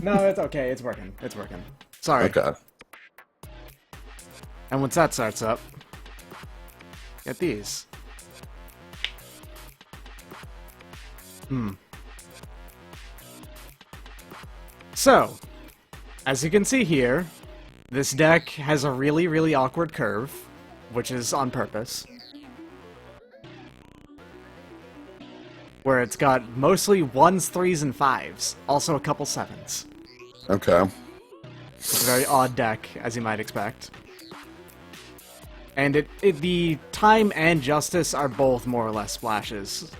No, it's okay. It's working. It's working. Sorry. Okay. And once that starts up, get these. So, as you can see here, this deck has a really, really awkward curve, which is on purpose. Where it's got mostly 1s, 3s, and 5s. Also a couple 7s. Okay. It's a very odd deck, as you might expect. And the time and justice are both more or less splashes,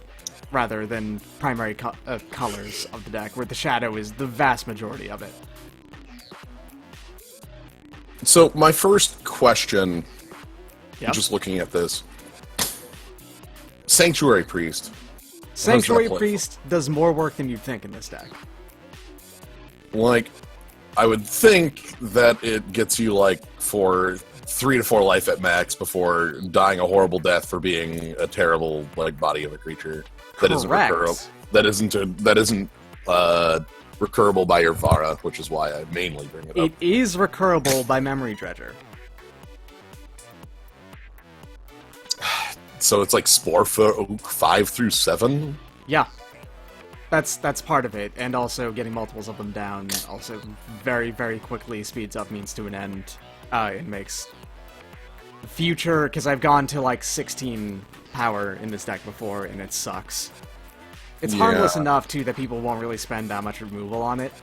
rather than primary colors of the deck, where the shadow is the vast majority of it. So, my first question, Yep. just looking at this. Sanctuary Priest. Sanctuary How's that play? Priest does more work than you'd think in this deck. Like, I would think that it gets you, like, for 3 to 4 life at max before dying a horrible death for being a terrible, like, body of a creature that isn't Correct. recurable. That isn't recurable by your Vara, which is why I mainly bring it up. It is recurable by Memory Dredger. So it's like Spore 5 through 7? Yeah. That's part of it, and also getting multiples of them down also very, very quickly speeds up means to an end. It makes future, because I've gone to like 16 power in this deck before, and it sucks. It's harmless Yeah. enough, too, that people won't really spend that much removal on it.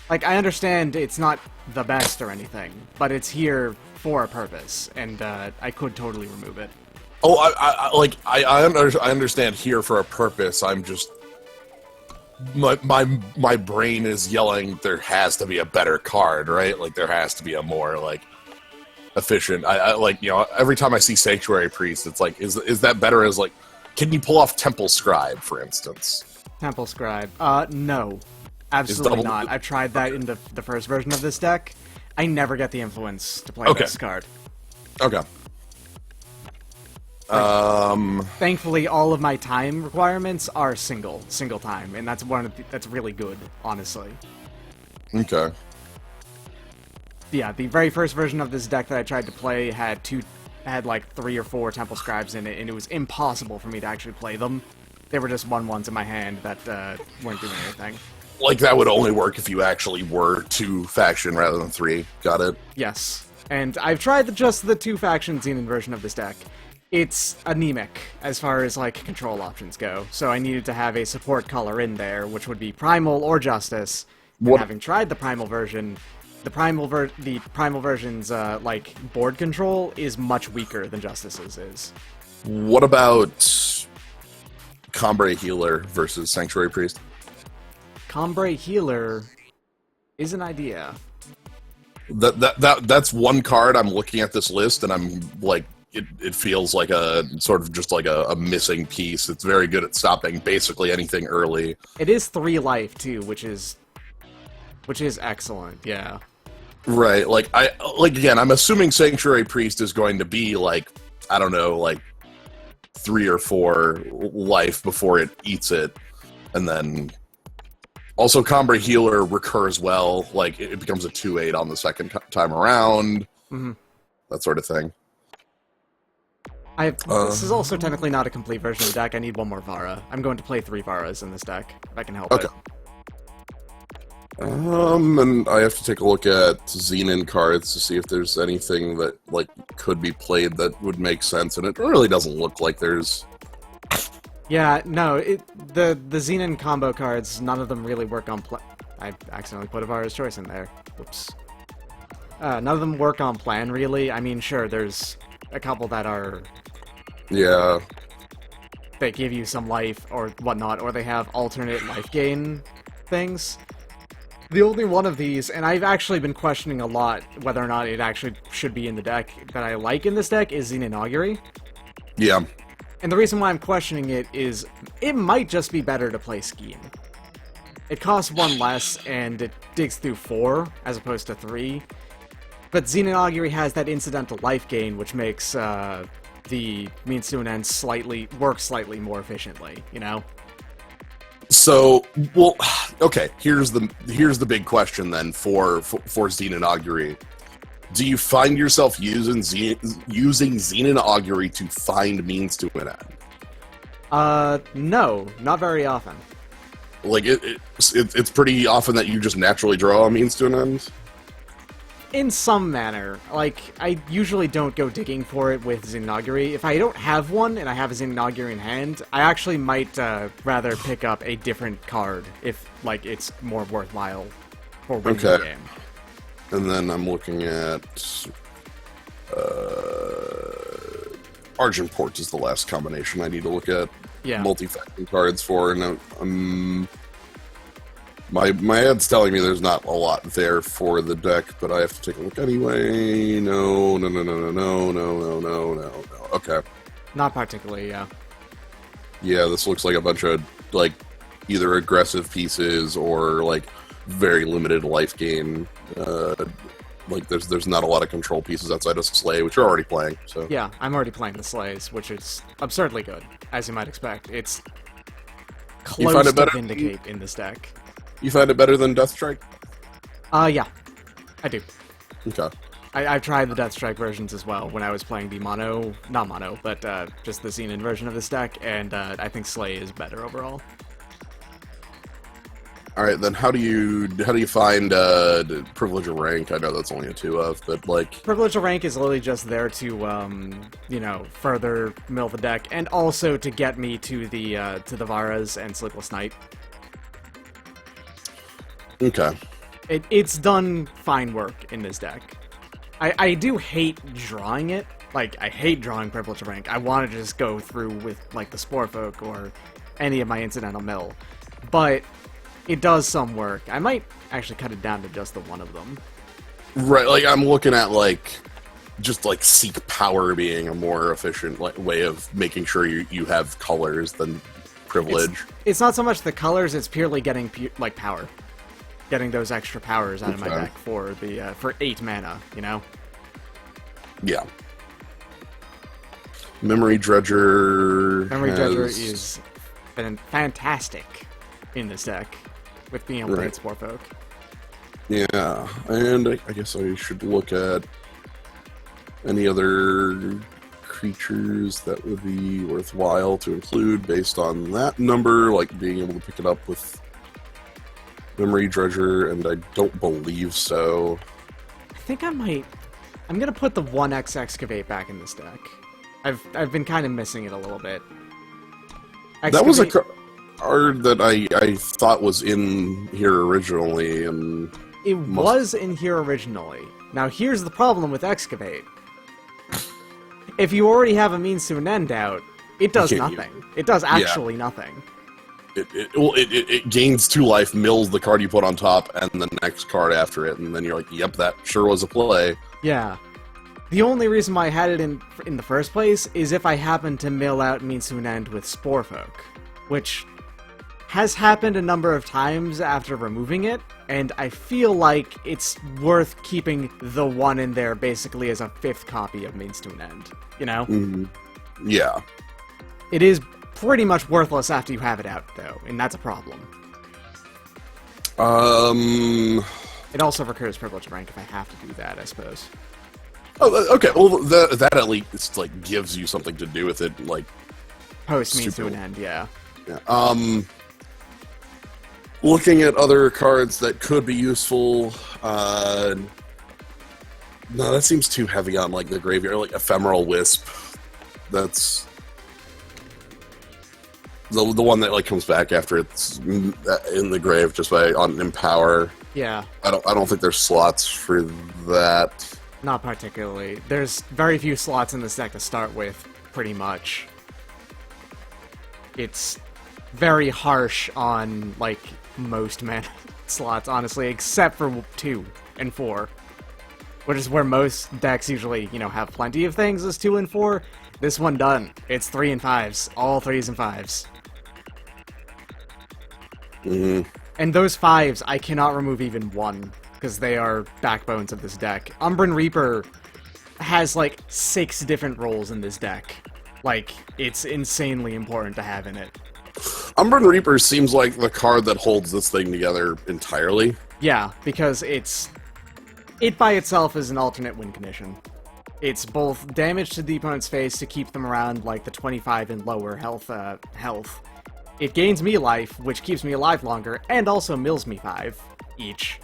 Like, I understand it's not the best or anything, but it's here for a purpose, and I could totally remove it. Oh, I understand here for a purpose. I'm just my brain is yelling. There has to be a better card, right? Like there has to be a more like efficient. I like every time I see Sanctuary Priest, it's like is that better as like can you pull off Temple Scribe, for instance? Temple Scribe. No. Absolutely not. I've tried that in the first version of this deck. I never get the influence to play this card. Okay. Thankfully, all of my time requirements are single time, and that's that's really good, honestly. Okay. Yeah, the very first version of this deck that I tried to play had like 3 or 4 Temple Scribes in it, and it was impossible for me to actually play them. They were just 1/1s in my hand that weren't doing anything. Like that would only work if you actually were 2 faction rather than 3. Got it? Yes, and I've tried just the 2 faction Xenon version of this deck. It's anemic as far as like control options go, so I needed to have a support color in there, which would be Primal or Justice. And having tried the Primal version, the Primal version's like board control is much weaker than Justice's is. What about Combre Healer versus Sanctuary Priest? Combre Healer is an idea. That's one card. I'm looking at this list and I'm like, it feels like a sort of just like a missing piece. It's very good at stopping basically anything early. It is 3 life too, which is excellent. Yeah. Right. Like again, I'm assuming Sanctuary Priest is going to be like I don't know, like 3 or 4 life before it eats it, and then. Also, Combre Healer recurs well. Like, it becomes a 2/8 on the second time around. Mm-hmm. That sort of thing. This is also technically not a complete version of the deck. I need 1 more Vara. I'm going to play 3 Varas in this deck, if I can help it. And I have to take a look at Xenon cards to see if there's anything that, like, could be played that would make sense. And it really doesn't look like there's... Yeah, no, the Xenon combo cards, none of them really work on I accidentally put a Vara's Choice in there. Whoops. None of them work on plan, really. I mean, sure, there's a couple that are... Yeah. They give you some life or whatnot, or they have alternate life gain things. The only one of these, and I've actually been questioning a lot whether or not it actually should be in the deck that I like in this deck, is Xenon Augury. Yeah. And the reason why I'm questioning it is it might just be better to play Scheme. It costs 1 less, and it digs through 4 as opposed to 3. But Xenon Augury has that incidental life gain, which makes the means to an end work slightly more efficiently, you know? So, well, okay. Here's the big question then for Xenon Augury. Do you find yourself using Xenon Augury to find means to an end? No, not very often. Like it's pretty often that you just naturally draw a means to an end. In some manner. Like, I usually don't go digging for it with Xenon Augury. If I don't have one and I have a Xenon Augury in hand, I actually might rather pick up a different card if, like, it's more worthwhile for winning the game. And then I'm looking at Argentport is the last combination I need to look at. Yeah. Multi-faction cards for, and my head's telling me there's not a lot there for the deck, but I have to take a look anyway. No. Okay. Not particularly, yeah. Yeah, this looks like a bunch of, like, either aggressive pieces or, like, very limited life gain. Like, there's not a lot of control pieces outside of Slay, which you're already playing, so... Yeah, I'm already playing the Slays, which is absurdly good, as you might expect. It's close to Vindicate in this deck. You find it better than Deathstrike? Yeah. I do. Okay. I've tried the Deathstrike versions as well when I was playing the not mono, but just the Xenon version of this deck, and I think Slay is better overall. Alright, then how do you find Privilege of Rank? I know that's only a 2 of, but like... Privilege of Rank is literally just there to, you know, further mill the deck, and also to get me to the Varas and Sleepless Night. Okay. It's done fine work in this deck. I do hate drawing it. Like, I hate drawing Privilege of Rank. I want to just go through with, like, the Sporefolk or any of my incidental mill. But it does some work. I might actually cut it down to just the one of them. Right, like, I'm looking at, like, just, like, Seek Power being a more efficient way of making sure you have colors than Privilege. It's not so much the colors, it's purely getting, like, power. Getting those extra powers out of my deck for the for 8 mana, you know? Yeah. Memory Dredger Dredger is fantastic in this deck with being able to hit Sporefolk. Yeah, and I guess I should look at any other creatures that would be worthwhile to include based on that number, like being able to pick it up with Memory Dredger, and I don't believe so. I think I might... I'm gonna put the 1x Excavate back in this deck. I've been kind of missing it a little bit. That was a card that I thought was in here originally, and... It was in here originally. Now here's the problem with Excavate. If you already have a means to an end out, it does nothing. It does actually nothing. It gains 2 life, mills the card you put on top, and the next card after it, and then you're like, yep, that sure was a play. Yeah. The only reason why I had it in the first place is if I happened to mill out means to an end with Sporefolk, which has happened a number of times after removing it, and I feel like it's worth keeping the one in there basically as a 5th copy of means to an end, you know? Mm-hmm. Yeah. It is pretty much worthless after you have it out, though, and that's a problem. It also recurs Privilege of Rank if I have to do that, I suppose. Oh, okay. Well, that at least like gives you something to do with it, like post means to an end, yeah. Yeah. Looking at other cards that could be useful. No, that seems too heavy on like the graveyard, like Ephemeral Wisp. That's the one that like comes back after it's in the grave just by on Empower. Yeah. I don't think there's slots for that. Not particularly. There's very few slots in this deck to start with, pretty much. It's very harsh on, like, most mana slots, honestly, except for 2 and 4. Which is where most decks usually, you know, have plenty of things as 2 and 4. This one done. It's 3 and 5s. All 3s and 5s. Mm-hmm. And those 5s, I cannot remove even 1, because they are backbones of this deck. Umbran Reaper has, like, 6 different roles in this deck. Like, it's insanely important to have in it. Umbran Reaper seems like the card that holds this thing together entirely. Yeah, because it by itself is an alternate win condition. It's both damage to the opponent's face to keep them around like the 25 and lower health. It gains me life, which keeps me alive longer, and also mills me 5 each.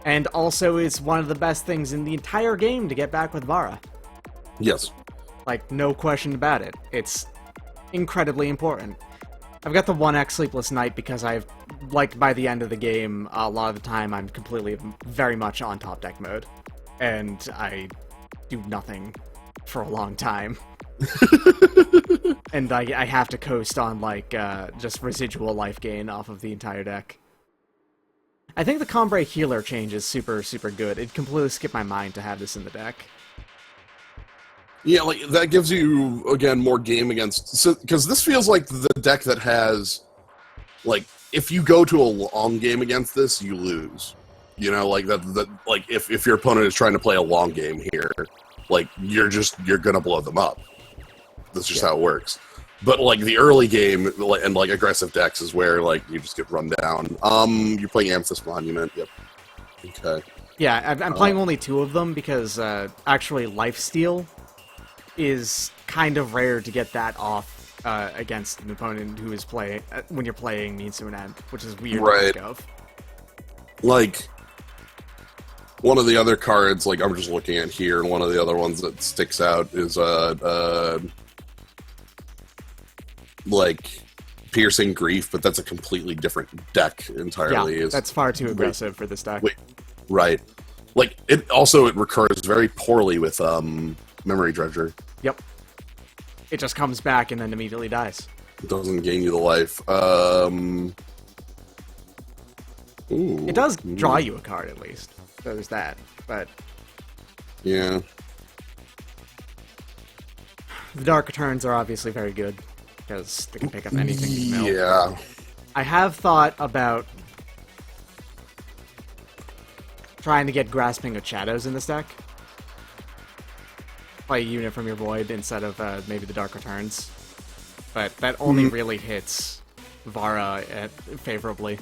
And also is one of the best things in the entire game to get back with Vara. Yes. Like, no question about it. It's incredibly important. I've got the 1x Sleepless Night because by the end of the game, a lot of the time I'm completely, very much on top deck mode. And I do nothing for a long time. And I have to coast on, just residual life gain off of the entire deck. I think the Combre Healer change is super, super good. It completely skipped my mind to have this in the deck. Yeah, like, that gives you, again, more game against... Because this feels like the deck that has... Like, if you go to a long game against this, you lose. You know, like, like if your opponent is trying to play a long game here, like, you're gonna blow them up. That's just how it works. But, like, the early game and, like, aggressive decks is where, like, you just get run down. You're playing Amethyst Monument. Yep. Okay. Yeah, I'm playing only 2 of them because, actually, Lifesteal is kind of rare to get that off against an opponent who is playing when you're playing Means to an End, which is weird to think of. Like, one of the other cards, like, I'm just looking at here, and one of the other ones that sticks out is, like, Piercing Grief, but that's a completely different deck entirely. Yeah, that's far too aggressive for this deck. Right. Like, it recurs very poorly with, Memory Dredger. Yep. It just comes back and then immediately dies. It doesn't gain you the life. Ooh, it does draw you a card, at least. So there's that, but... Yeah. The Dark Returns are obviously very good, because they can pick up anything you mill. Yeah. I have thought about trying to get Grasping of Shadows in this deck. Play a unit from your Void instead of maybe the Dark Returns. But that only really hits Vara favorably.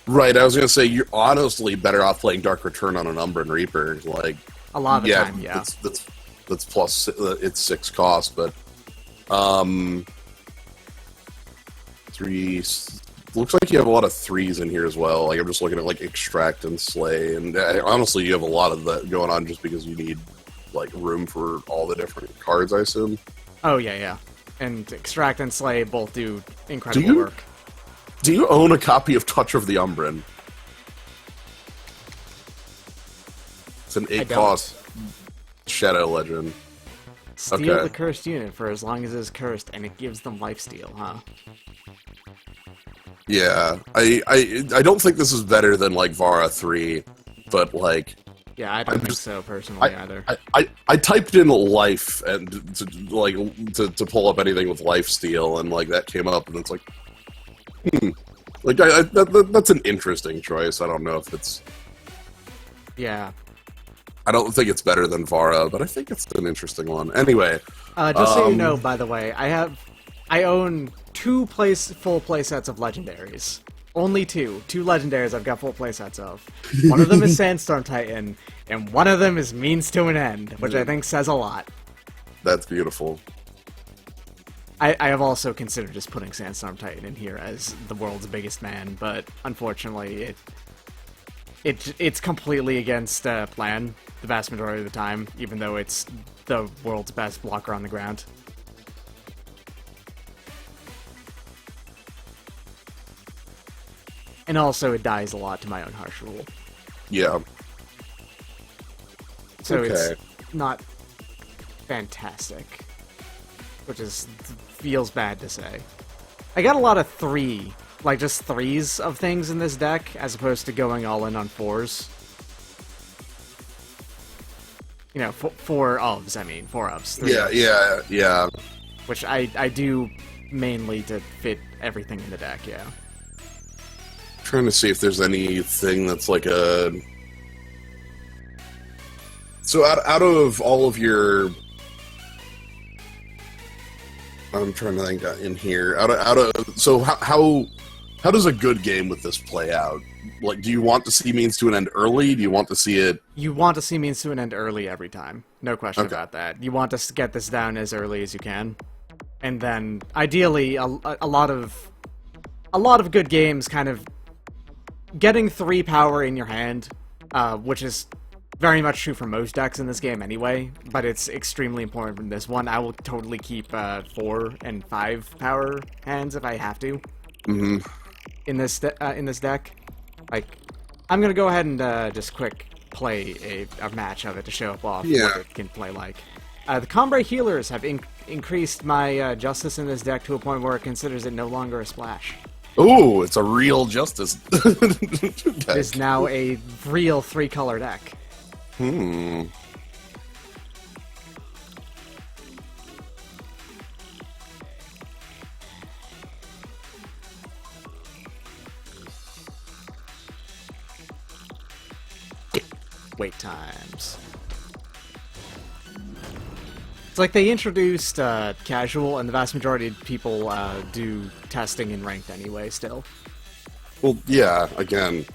Right, I was going to say, you're honestly better off playing Dark Return on an Umbran Reaper. Like, a lot of the time, yeah. That's plus, it's 6 cost, but... 3... Looks like you have a lot of 3s in here as well. Like, I'm just looking at, like, Extract and Slay, and honestly, you have a lot of that going on just because you need, like, room for all the different cards, I assume. Oh, yeah. And Extract and Slay both do incredible work. Do you own a copy of Touch of the Umbran? It's an 8-cost Shadow Legend. Steal the cursed unit for as long as it's cursed, and it gives them lifesteal, huh? Yeah, I don't think this is better than, like, Vara 3, but, like... Yeah, I don't think so, personally, either. I typed in life and to pull up anything with lifesteal, and, like, that came up, and it's like... Like, that's an interesting choice. I don't know if it's... Yeah. I don't think it's better than Vara, but I think it's an interesting one. Anyway. Just so you know, by the way, I own 2 full playsets of Legendaries. Only 2. 2 Legendaries I've got full playsets of. One of them is Sandstorm Titan, and one of them is Means to an End, which I think says a lot. That's beautiful. I have also considered just putting Sandstorm Titan in here as the world's biggest man, but unfortunately it's completely against plan the vast majority of the time, even though it's the world's best blocker on the ground. And also it dies a lot to my own harsh rule. Yeah. So it's not fantastic. Which feels bad to say. I got a lot of 3, like just 3s of things in this deck, as opposed to going all in on 4s. You know, 4 ofs, I mean, 4 ofs. 3 ofs. Yeah. Which I do mainly to fit everything in the deck, yeah. Trying to see if there's anything that's like a... So out of all of your... I'm trying to think in here. So how does a good game with this play out? Like, do you want to see means to an end early? Do you want to see it? You want to see means to an end early every time. No question Okay. about that. You want to get this down as early as you can, and then ideally a lot of good games kind of getting 3 power in your hand, which is very much true for most decks in this game anyway, but it's extremely important in this one. I will totally keep 4 and 5 power hands if I have to. Mm-hmm. In this deck. Like, I'm gonna go ahead and just quick play a match of it to show off what it can play like. The Combray Healers have increased my Justice in this deck to a point where it considers it no longer a splash. Ooh, it's a real Justice It deck. is now a real 3-color deck. Hmm. Wait times. It's like they introduced casual, and the vast majority of people do testing in ranked anyway still. Well, yeah. Again,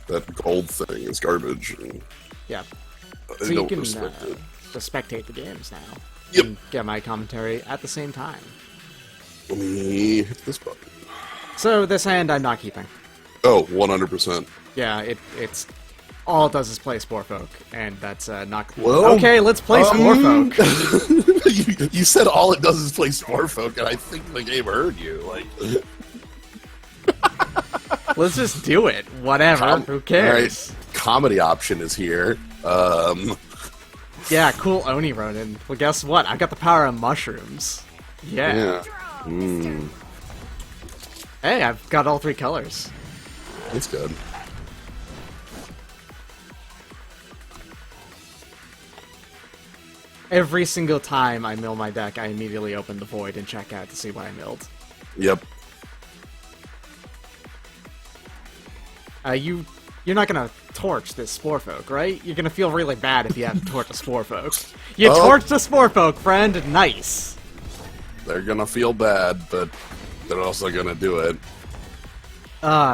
that gold thing is garbage. And Yeah. I So you don't can respect it. just spectate the games now. Yep. And get my commentary at the same time. Let me hit this button. So this hand I'm not keeping. Oh, 100%. Yeah, it's all it does is play Sporefolk, and that's not. Well, okay, let's play Sporefolk. you said all it does is play Sporefolk, and I think the game heard you. Like, Let's just do it. Whatever. Who cares? All right, comedy option is here. Yeah, cool Oni Ronin. Well, guess what? I got the power of mushrooms. Yeah. Yeah. Mm, Hey, I've got all 3 colors. that's good. Every single time I mill my deck, I immediately open the void and check out to see what I milled. Yep. You're not gonna torch this Sporefolk, right? You're gonna feel really bad if you have to torch a Sporefolk. You torched a Sporefolk, friend! Nice! They're gonna feel bad, but they're also gonna do it.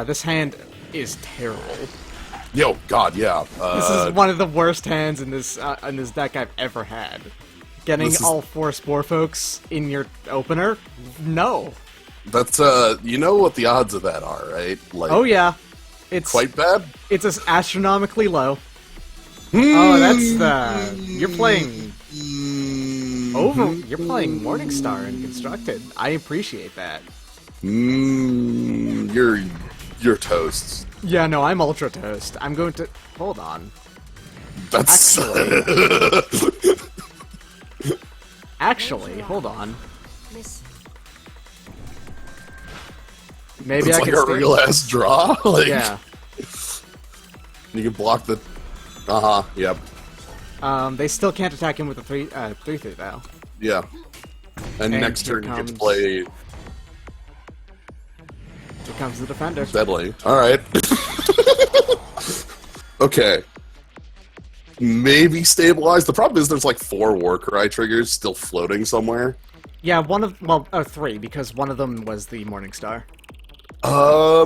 This hand is terrible. Yo, God, yeah. This is one of the worst hands in this deck I've ever had. Getting all 4 Sporefolks in your opener? No. That's, you know what the odds of that are, right? Like, Oh yeah. It's quite bad? It's astronomically low. Oh, that's the... You're playing... You're playing Morningstar and Constructed. I appreciate that. You're toast. Yeah, no, I'm Ultra Toast. I'm going to... Hold on. That's... Actually, hold on. Maybe it's I like can a real-ass draw? Like, Yeah. You can block the... yep. They still can't attack him with a 3/3 though. Yeah. And And next here turn you get to comes- play Here comes the defender. Deadly. Alright. Okay. Maybe stabilize. The problem is there's like 4 Warcry triggers still floating somewhere. Yeah, 3, because one of them was the Morningstar. I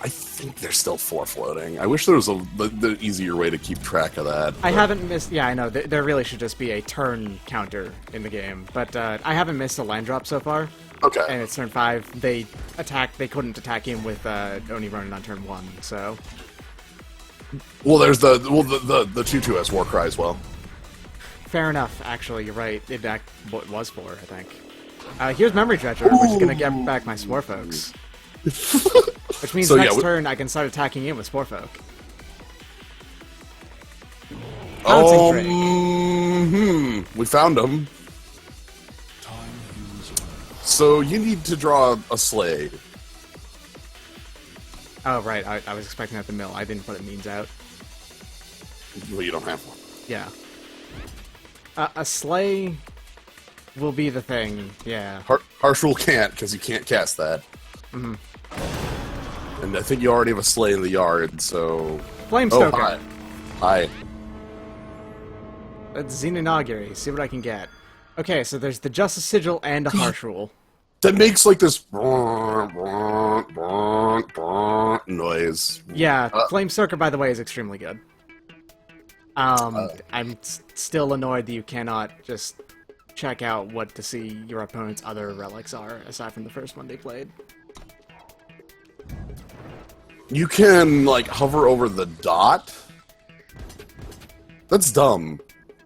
think there's still 4 floating. I wish there was the easier way to keep track of that. I but- haven't missed... Yeah, I know. There really should just be a turn counter in the game. But I haven't missed a land drop so far. Okay. And it's turn 5. They couldn't attack him with Oni Ronin on turn 1, so... Well, there's the 2/2S Warcry as well. Fair enough, actually. You're right. It was 4, I think. Here's Memory Dredger, which is going to get back my Sporefolks. Which means So, yeah, next turn I can start attacking in with Sporefolk. We found him. So you need to draw a sleigh. Oh, right. I was expecting at the mill. I didn't put a means out. Well, you don't have one. Yeah. A sleigh will be the thing, yeah. Harsh Rule can't, because you can't cast that. Mm-hmm. And I think you already have a sleigh in the yard, so... Flamestoker. Oh, hi. Hi. Let's Xenonaugury, see what I can get. Okay, so there's the Justice Sigil and a Harsh Rule. That makes like this noise. Yeah, Flame Soaker, by the way, is extremely good. I'm still annoyed that you cannot just check out what to see your opponent's other relics are, aside from the first one they played. You can, like, hover over the dot? That's dumb.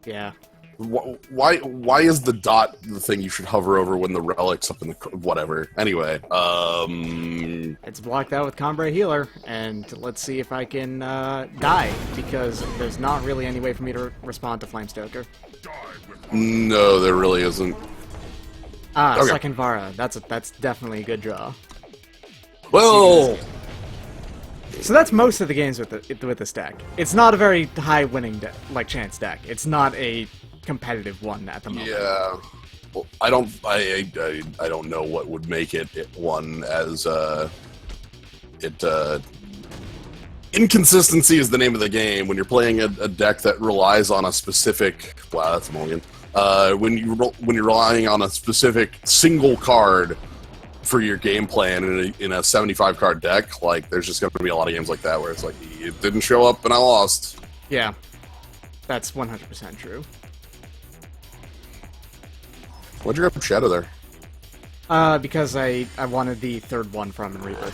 Yeah. Why is the dot the thing you should hover over when the relic's up in the... whatever. Anyway, It's blocked out with Combray Healer, and let's see if I can die, because there's not really any way for me to respond to Flamestoker. no, there really isn't. Ah, Okay. second Vara. That's definitely a good draw. Well... So that's most of the games with this deck. It's not a very high winning chance deck. It's not a competitive one at the moment. Yeah. Well, I don't know what would make it one as inconsistency is the name of the game when you're playing a deck that relies on a specific. Wow, that's a mulligan. When you're relying on a specific single card for your game plan in a 75 card deck, like there's just going to be a lot of games like that where it's like it didn't show up and I lost. Yeah, that's 100% true. Why'd you grab Shadow there? Because I wanted the third one from Reaper.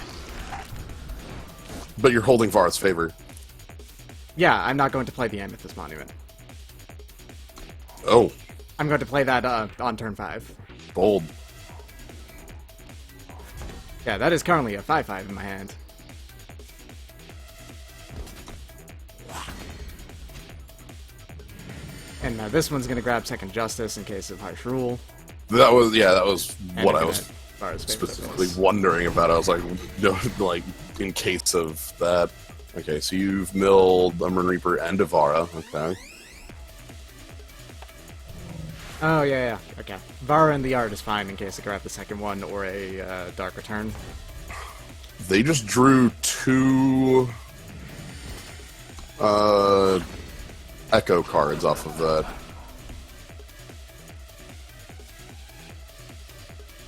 But you're holding Vara's favor. Yeah, I'm not going to play the Amethyst Monument. Oh, I'm going to play that on turn 5. bold. Yeah, that is currently a 5/5 in my hand. And now this one's going to grab Second Justice in case of Harsh Rule. That was And what I'm I was gonna Vara's Favor specifically this. wondering about. I was like, no, like in case of that. Okay, so you've milled Umber Reaper and Vara. Okay. Oh, yeah. Okay. Vara and the Art is fine in case I grab the second one or a Dark Return. They just drew 2 Echo cards off of that.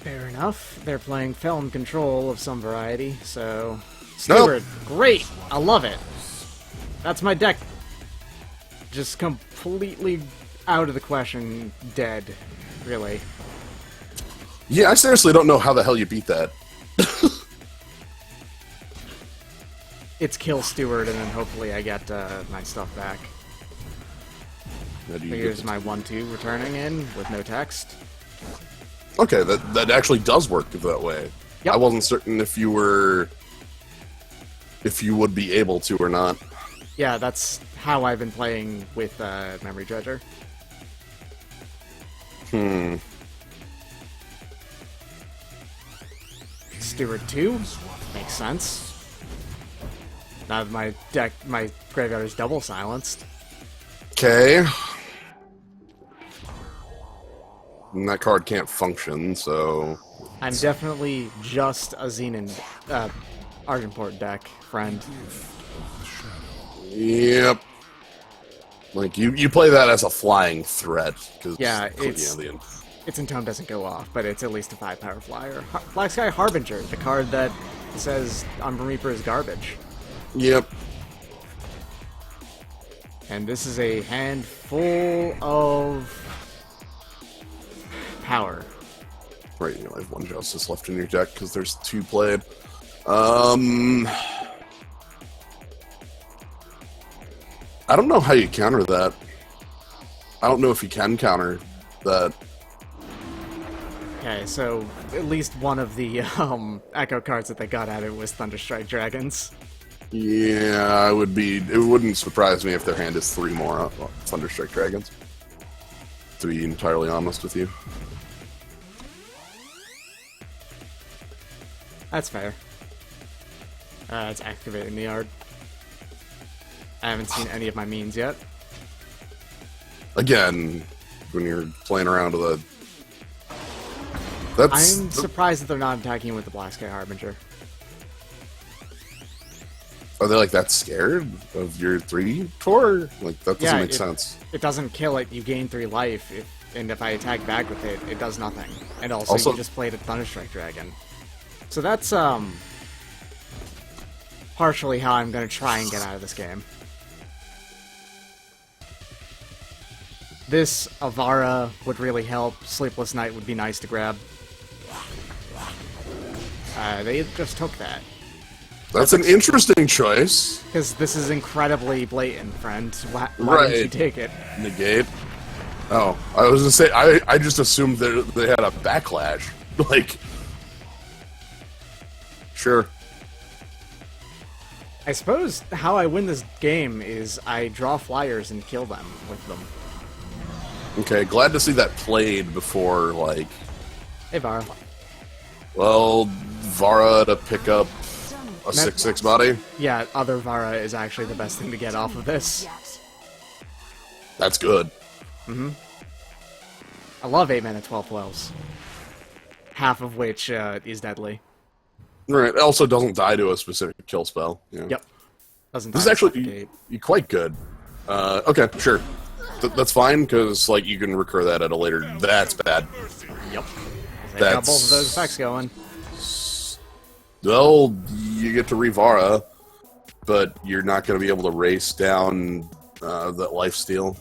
Fair enough. They're playing Felon Control of some variety, so... Steward, great! I love it! That's my deck. Just completely out of the question, dead. Really. Yeah, I seriously don't know how the hell you beat that. It's kill Steward, and then hopefully I get my stuff back. How do you Here's get my 1/2 returning in with no text. Okay, that actually does work that way. Yep. I wasn't certain if you would be able to or not. Yeah, that's how I've been playing with Memory Dredger. Steward 2 makes sense. Now that my graveyard is double silenced. Okay. And that card can't function, so... I'm definitely just a Xenon Argenport deck, friend. Yep. Like, you play that as a flying threat. Cause, Yeah, the its Entome doesn't go off, but it's at least a 5-power flyer. Black Sky Harbinger, the card that says Umber Reaper is garbage. Yep. And this is a hand full of power. Right, you only have 1 Justice left in your deck because there's 2 played. I don't know how you counter that. I don't know if you can counter that. Okay, so at least one of the Echo cards that they got at it was Thunderstrike Dragons. Yeah, it wouldn't surprise me if their hand is 3 more Thunderstrike Dragons. To be entirely honest with you. That's fair. It's activating the yard. I haven't seen any of my means yet. Again, when you're playing around with a... I'm surprised that they're not attacking with the Black Sky Harbinger. Are they like that scared of your 3 tour? Like that doesn't make sense. It doesn't kill it. You gain 3 life, and if I attack back with it, it does nothing. And also you just played a Thunderstrike Dragon. So that's partially how I'm gonna try and get out of this game. This Avara would really help. Sleepless Night would be nice to grab. They just took that. That's an interesting choice. Because this is incredibly blatant, friend. Why didn't you take it? Negate. Oh, I was gonna say, I just assumed that they had a backlash. Like, sure. I suppose how I win this game is I draw flyers and kill them with them. Okay, glad to see that played before, like... Hey, Vara. Well, Vara to pick up a 6/6 body? Yeah, other Vara is actually the best thing to get off of this. That's good. Mm-hmm. I love 8-mana 12/12s. Half of which is deadly. Right, it also doesn't die to a specific kill spell. Yeah. Yep. Doesn't This is actually quite good. Okay, sure. That's fine, because like you can recur that at a later... That's bad. Yep. They got both of those effects going. Well, you get to Revara, but you're not going to be able to race down that lifesteal.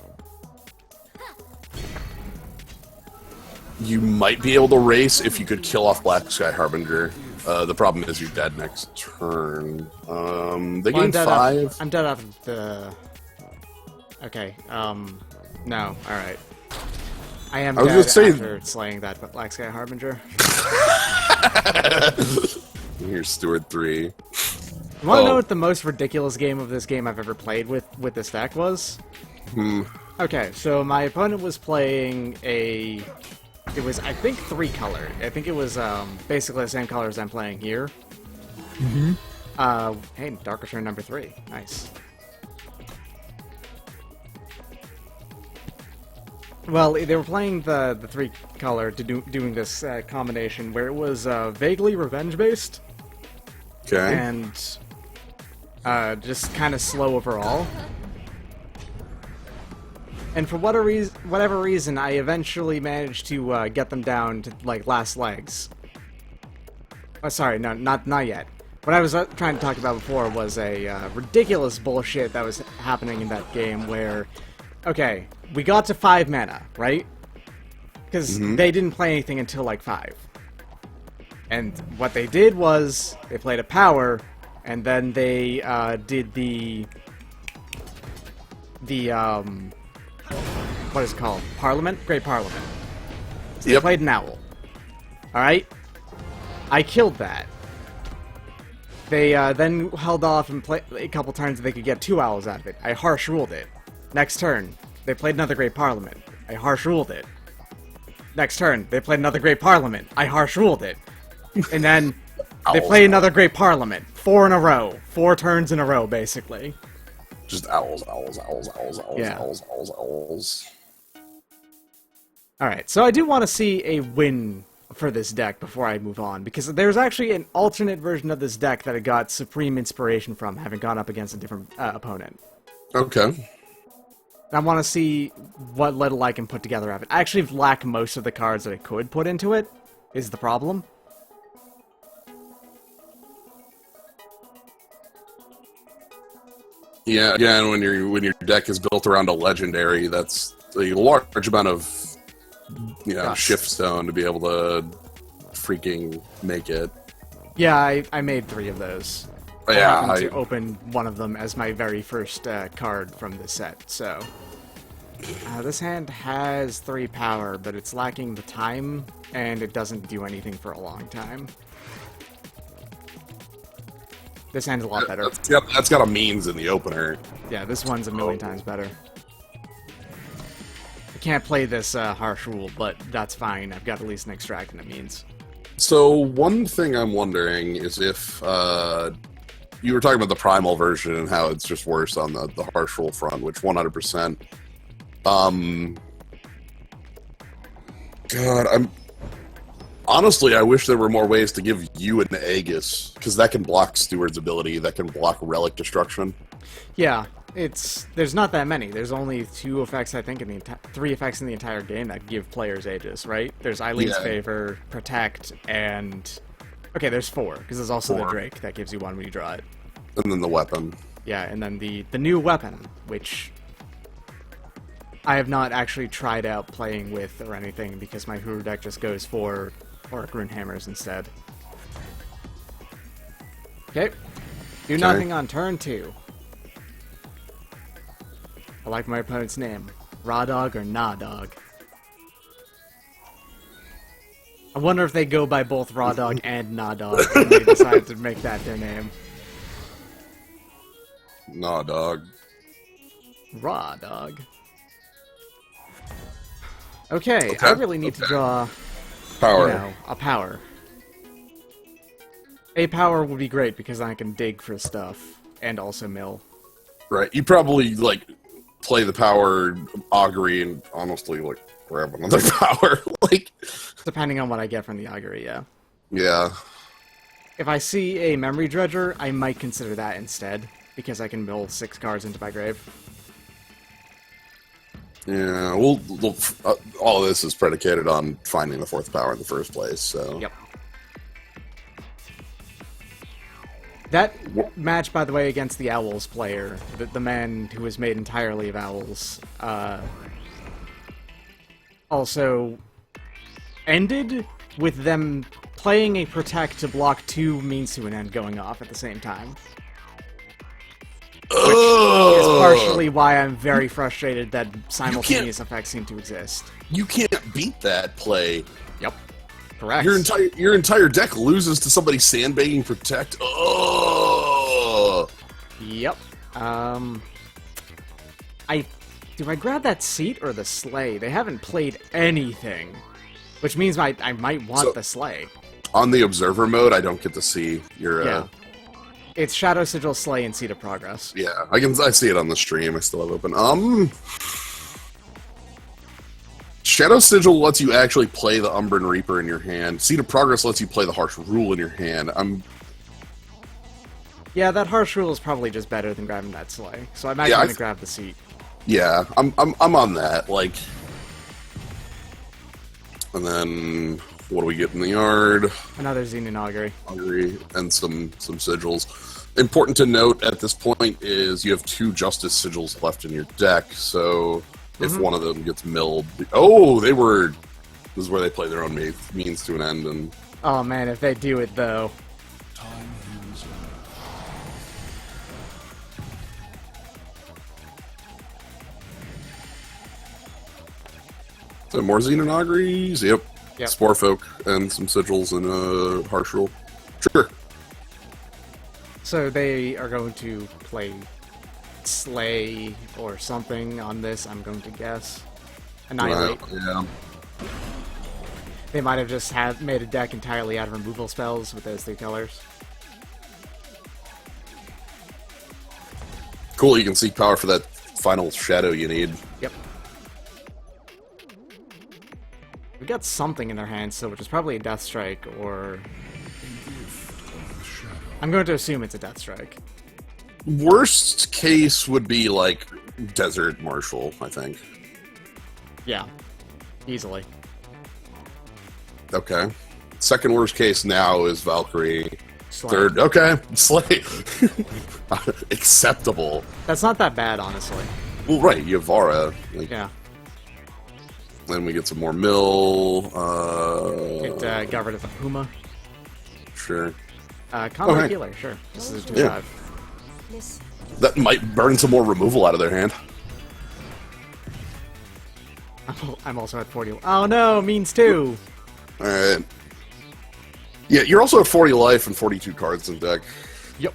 You might be able to race if you could kill off Black Sky Harbinger. The problem is you're dead next turn. They gain 5. I'm dead after the... Okay, no, alright. I am dead after slaying that Black Sky Harbinger. Here's Steward 3. You wanna know what the most ridiculous game of this game I've ever played with this deck was? Okay, so my opponent was playing a... It was, I think, 3-color. I think it was basically the same color as I'm playing here. Hey, Dark Return number 3. Nice. Well, they were playing the 3-color doing this combination where it was vaguely revenge-based. Okay. And just kind of slow overall. And for whatever reason, I eventually managed to get them down to, like, last legs. Oh, sorry, no, not yet. What I was trying to talk about before was a ridiculous bullshit that was happening in that game where... Okay, we got to 5 mana, right? Because they didn't play anything until, like, 5. And what they did was, they played a power, and then they did the what is it called? Parliament? Great Parliament. So they played an owl. Alright? I killed that. They then held off and played a couple turns so they could get 2 owls out of it. I harsh ruled it. Next turn, they played another Great Parliament. I harsh ruled it. Next turn, they played another Great Parliament. I harsh ruled it. And then they played another Great Parliament. 4 in a row. 4 turns in a row, basically. Just owls, owls, owls, owls, owls, Yeah. owls, owls, owls. Alright, so I do want to see a win for this deck before I move on, because there's actually an alternate version of this deck that I got supreme inspiration from, having gone up against a different opponent. Okay. I want to see what little I can put together of it. I actually lack most of the cards that I could put into it, is the problem. Yeah, again, when your deck is built around a legendary, that's a large amount of shift stone to be able to freaking make it. Yeah, I made 3 of those. Yeah, I happened to open one of them as my very first card from the set, so... this hand has 3 power, but it's lacking the time, and it doesn't do anything for a long time. This hand's a lot better. That's got a means in the opener. Yeah, this one's a million times better. I can't play this harsh rule, but that's fine. I've got at least an extract and a means. So one thing I'm wondering is if you were talking about the primal version and how it's just worse on the harsh rule front, which 100%. God, Honestly, I wish there were more ways to give you an Aegis, because that can block Steward's ability, that can block Relic Destruction. Yeah, there's not that many. There's only 2 effects, I think, 3 effects in the entire game that give players Aegis, right? There's Eileen's Favor, Protect, and... Okay, there's 4, because there's also the Drake that gives you 1 when you draw it. And then the weapon. Yeah, and then the new weapon, which I have not actually tried out playing with or anything, because my Huru deck just goes for Auric Runehammers instead. Okay. Do nothing on turn 2. I like my opponent's name. Raw Dog or Nah Dog. I wonder if they go by both Raw Dog and Nah Dog when they decide to make that their name. Nah, dog. Raw Dog. Okay, I really need to draw... Power. You know, a power. A power would be great because I can dig for stuff and also mill. Right. You probably, like, play the power augury and honestly, like, grab another power. Like, depending on what I get from the augury, yeah. Yeah. If I see a memory dredger, I might consider that instead because I can mill 6 cards into my grave. Yeah, all of this is predicated on finding the 4th power in the first place, so... Yep. That match, by the way, against the Owls player, the man who was made entirely of owls, also ended with them playing a Protect to block 2 means to an end going off at the same time. Which is partially why I'm very frustrated that simultaneous effects seem to exist. You can't beat that play. Yep. Correct. Your entire deck loses to somebody sandbagging Protect. Oh. Yep. Do I grab that seat or the sleigh? They haven't played anything, which means I might want the sleigh. On the observer mode, I don't get to see your. Yeah. It's Shadow Sigil, Slay, and Seat of Progress. Yeah, I see it on the stream. I still have open. Shadow Sigil lets you actually play the Umbran Reaper in your hand. Seat of Progress lets you play the Harsh Rule in your hand. Yeah, that Harsh Rule is probably just better than grabbing that Slay. So I'm actually going to grab the seat. Yeah, I'm on that. Like, and then what do we get in the yard? Another Xenon Augury. Augury and some sigils. Important to note at this point is you have 2 Justice Sigils left in your deck, so if one of them gets milled... Oh, this is where they play their own means to an end, and... Oh man, if they do it though... So more Xenon Auguries? Yep. Sporefolk and some sigils and a Harsh Rule. Sure. So they are going to play Slay or something on this, I'm going to guess. Annihilate. Yeah. They might have just made a deck entirely out of removal spells with those 3 colors. Cool, you can seek power for that final shadow you need. Yep. We got something in their hands, so which is probably a Death Strike, or... I'm going to assume it's a Death Strike. Worst case would be, like, Desert Marshal, I think. Yeah. Easily. Okay. Second worst case now is Valkyrie. Slay. Third, okay, Slay. Acceptable. That's not that bad, honestly. Well, right, you have Vara. Like, yeah. Then we get some more mill. Got rid of the Puma. Sure. Combat Healer, sure. This is a 2/5. That might burn some more removal out of their hand. I'm also at 40. Oh no, means 2. Alright. Yeah, you're also at 40 life and 42 cards in deck. Yep.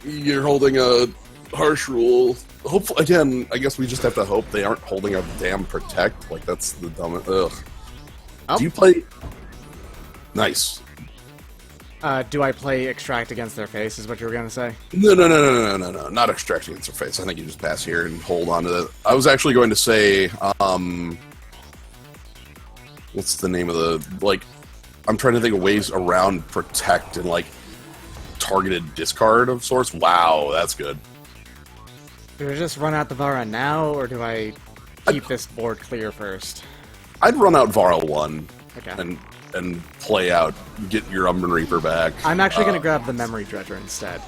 You're holding a Harsh Rule. Hopefully, again, I guess we just have to hope they aren't holding a damn Protect. Like, that's the dumbest. Ugh. Oh. Do you play... Nice. Do I play Extract against their face, is what you were going to say? No. Not Extract against their face. I think you just pass here and hold on to that. I was actually going to say, what's the name of the... Like, I'm trying to think of ways around protect and like targeted discard of sorts. Wow, that's good. Do I just run out the Vara now, or do I keep this board clear first? I'd run out Vara 1 Okay. and play out, get your Umbran Reaper back. I'm actually going to grab the Memory Dredger instead,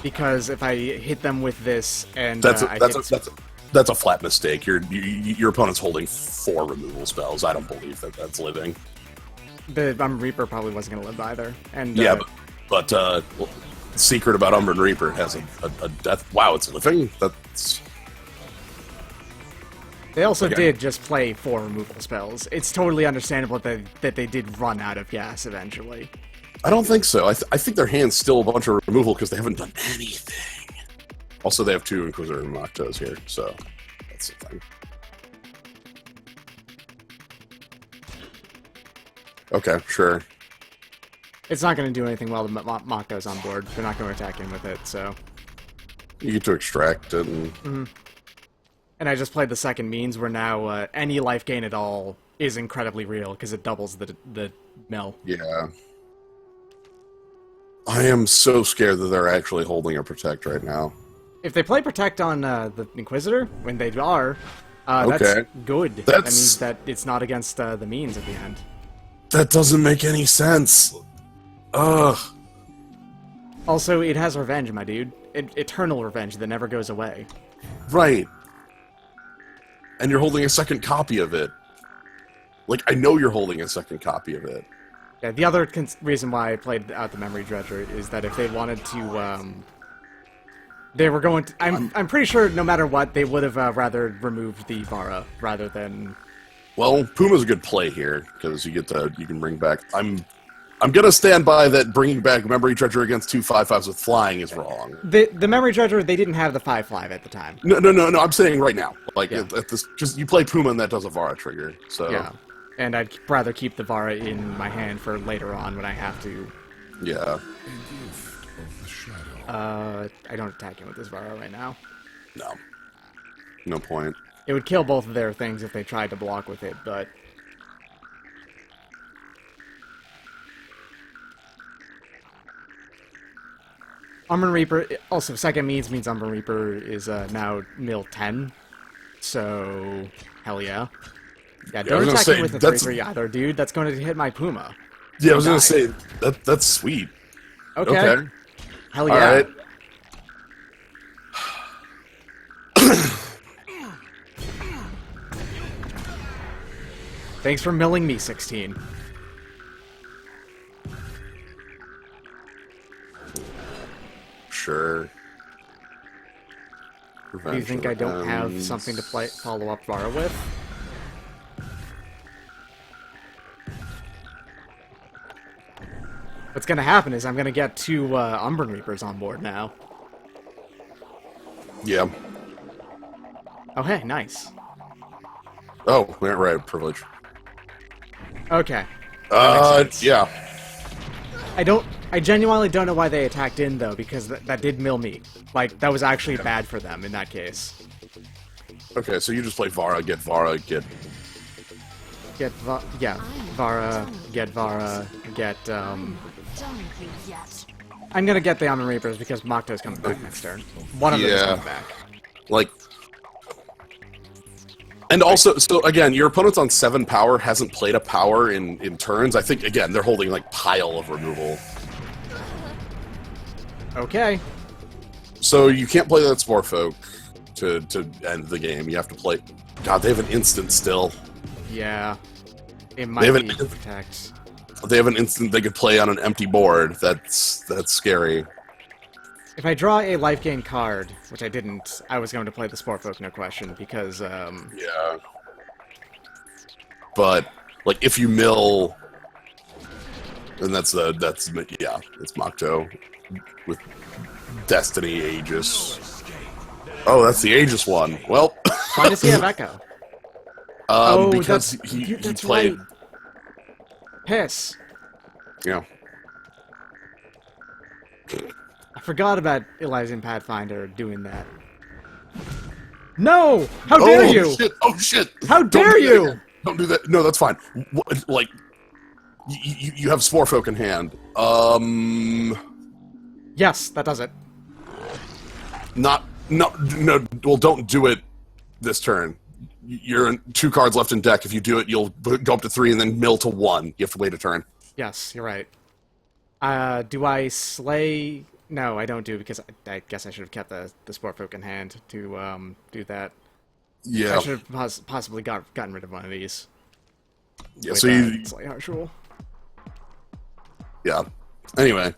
because if I hit them with this and That's a flat mistake. Your opponent's holding 4 removal spells. I don't believe that's living. The Umbran Reaper probably wasn't going to live either. And Yeah, but secret about Umbran Reaper has a death. Wow, it's living. That's. they also Okay. did just play 4 removal spells. It's totally understandable that they did run out of gas eventually. I don't think so. I think their hand's still a bunch of removal because they haven't done anything. Also, they have 2 Inquisitor and Noctos here, so that's the thing. Okay, sure. It's not going to do anything while the Makto's on board. They're not going to attack in with it, so... You get to extract it and... And I just played the second means, where now any life gain at all is incredibly real, because it doubles the mill. Yeah. I am so scared that they're actually holding a Protect right now. If they play Protect on the Inquisitor, when they are, that's good. That means that it's not against the means at the end. That doesn't make any sense. Ugh. Also, it has revenge, my dude. Eternal revenge that never goes away. Right. And you're holding a second copy of it. Like, I know you're holding a second copy of it. Yeah, the other reason why I played out the Memory Dredger is that if they wanted to, they were going to... I'm pretty sure no matter what, they would have rather removed the Vara rather than... Well, Puma's a good play here, because you can bring back... I'm gonna stand by that bringing back Memory Dredger against 2 5/5s with flying is wrong. The Memory Dredger, they didn't have the 5/5 at the time. No, I'm saying right now. Like, at this, just you play Puma and that does a Vara trigger, so... Yeah, and I'd rather keep the Vara in my hand for later on when I have to. Yeah. I don't attack him with this Vara right now. No. No point. It would kill both of their things if they tried to block with it, but... Umbran Reaper, also, second means Umbran Reaper is now mill 10, so hell yeah. Yeah, don't attack me with the 3/3 either, dude. That's going to hit my Puma. Yeah, I was going to say, that's sweet. Okay. Hell yeah. All right. Thanks for milling me, 16. Sure. Do you think I don't have something to follow up Vara with? What's gonna happen is I'm gonna get 2 Umbran Reapers on board now. Yeah. Oh hey, nice. Oh, right, privilege. Okay. Yeah. I genuinely don't know why they attacked in, though, because that did mill me. Like, that was actually bad for them in that case. Okay, so you just play Vara, get Vara, get... Yeah, Vara, get Vara, get, I'm gonna get the Umbran Reapers because Makto's coming back next turn. One of them is coming back. Like... And also, so again, your opponent's on 7 power, hasn't played a power in turns. I think, again, they're holding, like, pile of removal. Okay. So you can't play that Spore Folk to end the game. You have to play... God, they have an instant still. Yeah. It might be Protect. They have an instant they could play on an empty board. That's scary. If I draw a life gain card, which I didn't, I was going to play the Spore Folk, no question, because, Yeah. But, like, if you mill... Then that's it's Makto. With Destiny Aegis. Oh, that's the Aegis one. Well... Why does he have Echo? Because he played... Right. Piss. Yeah. I forgot about Elysian Pathfinder doing that. No! How dare you! Shit. Oh, shit! How dare you! Don't do that. No, that's fine. Like, You have Spore Folk in hand. Yes, that does it. No. Well, don't do it this turn. You're in 2 cards left in deck. If you do it, you'll go up to 3 and then mill to 1. You have to wait a turn. Yes, you're right. Do I slay? No, I don't do because I guess I should have kept the Spore Folk in hand to do that. Yeah. I should have possibly gotten rid of one of these. Yeah. So you slay harsh rule. Yeah. Anyway.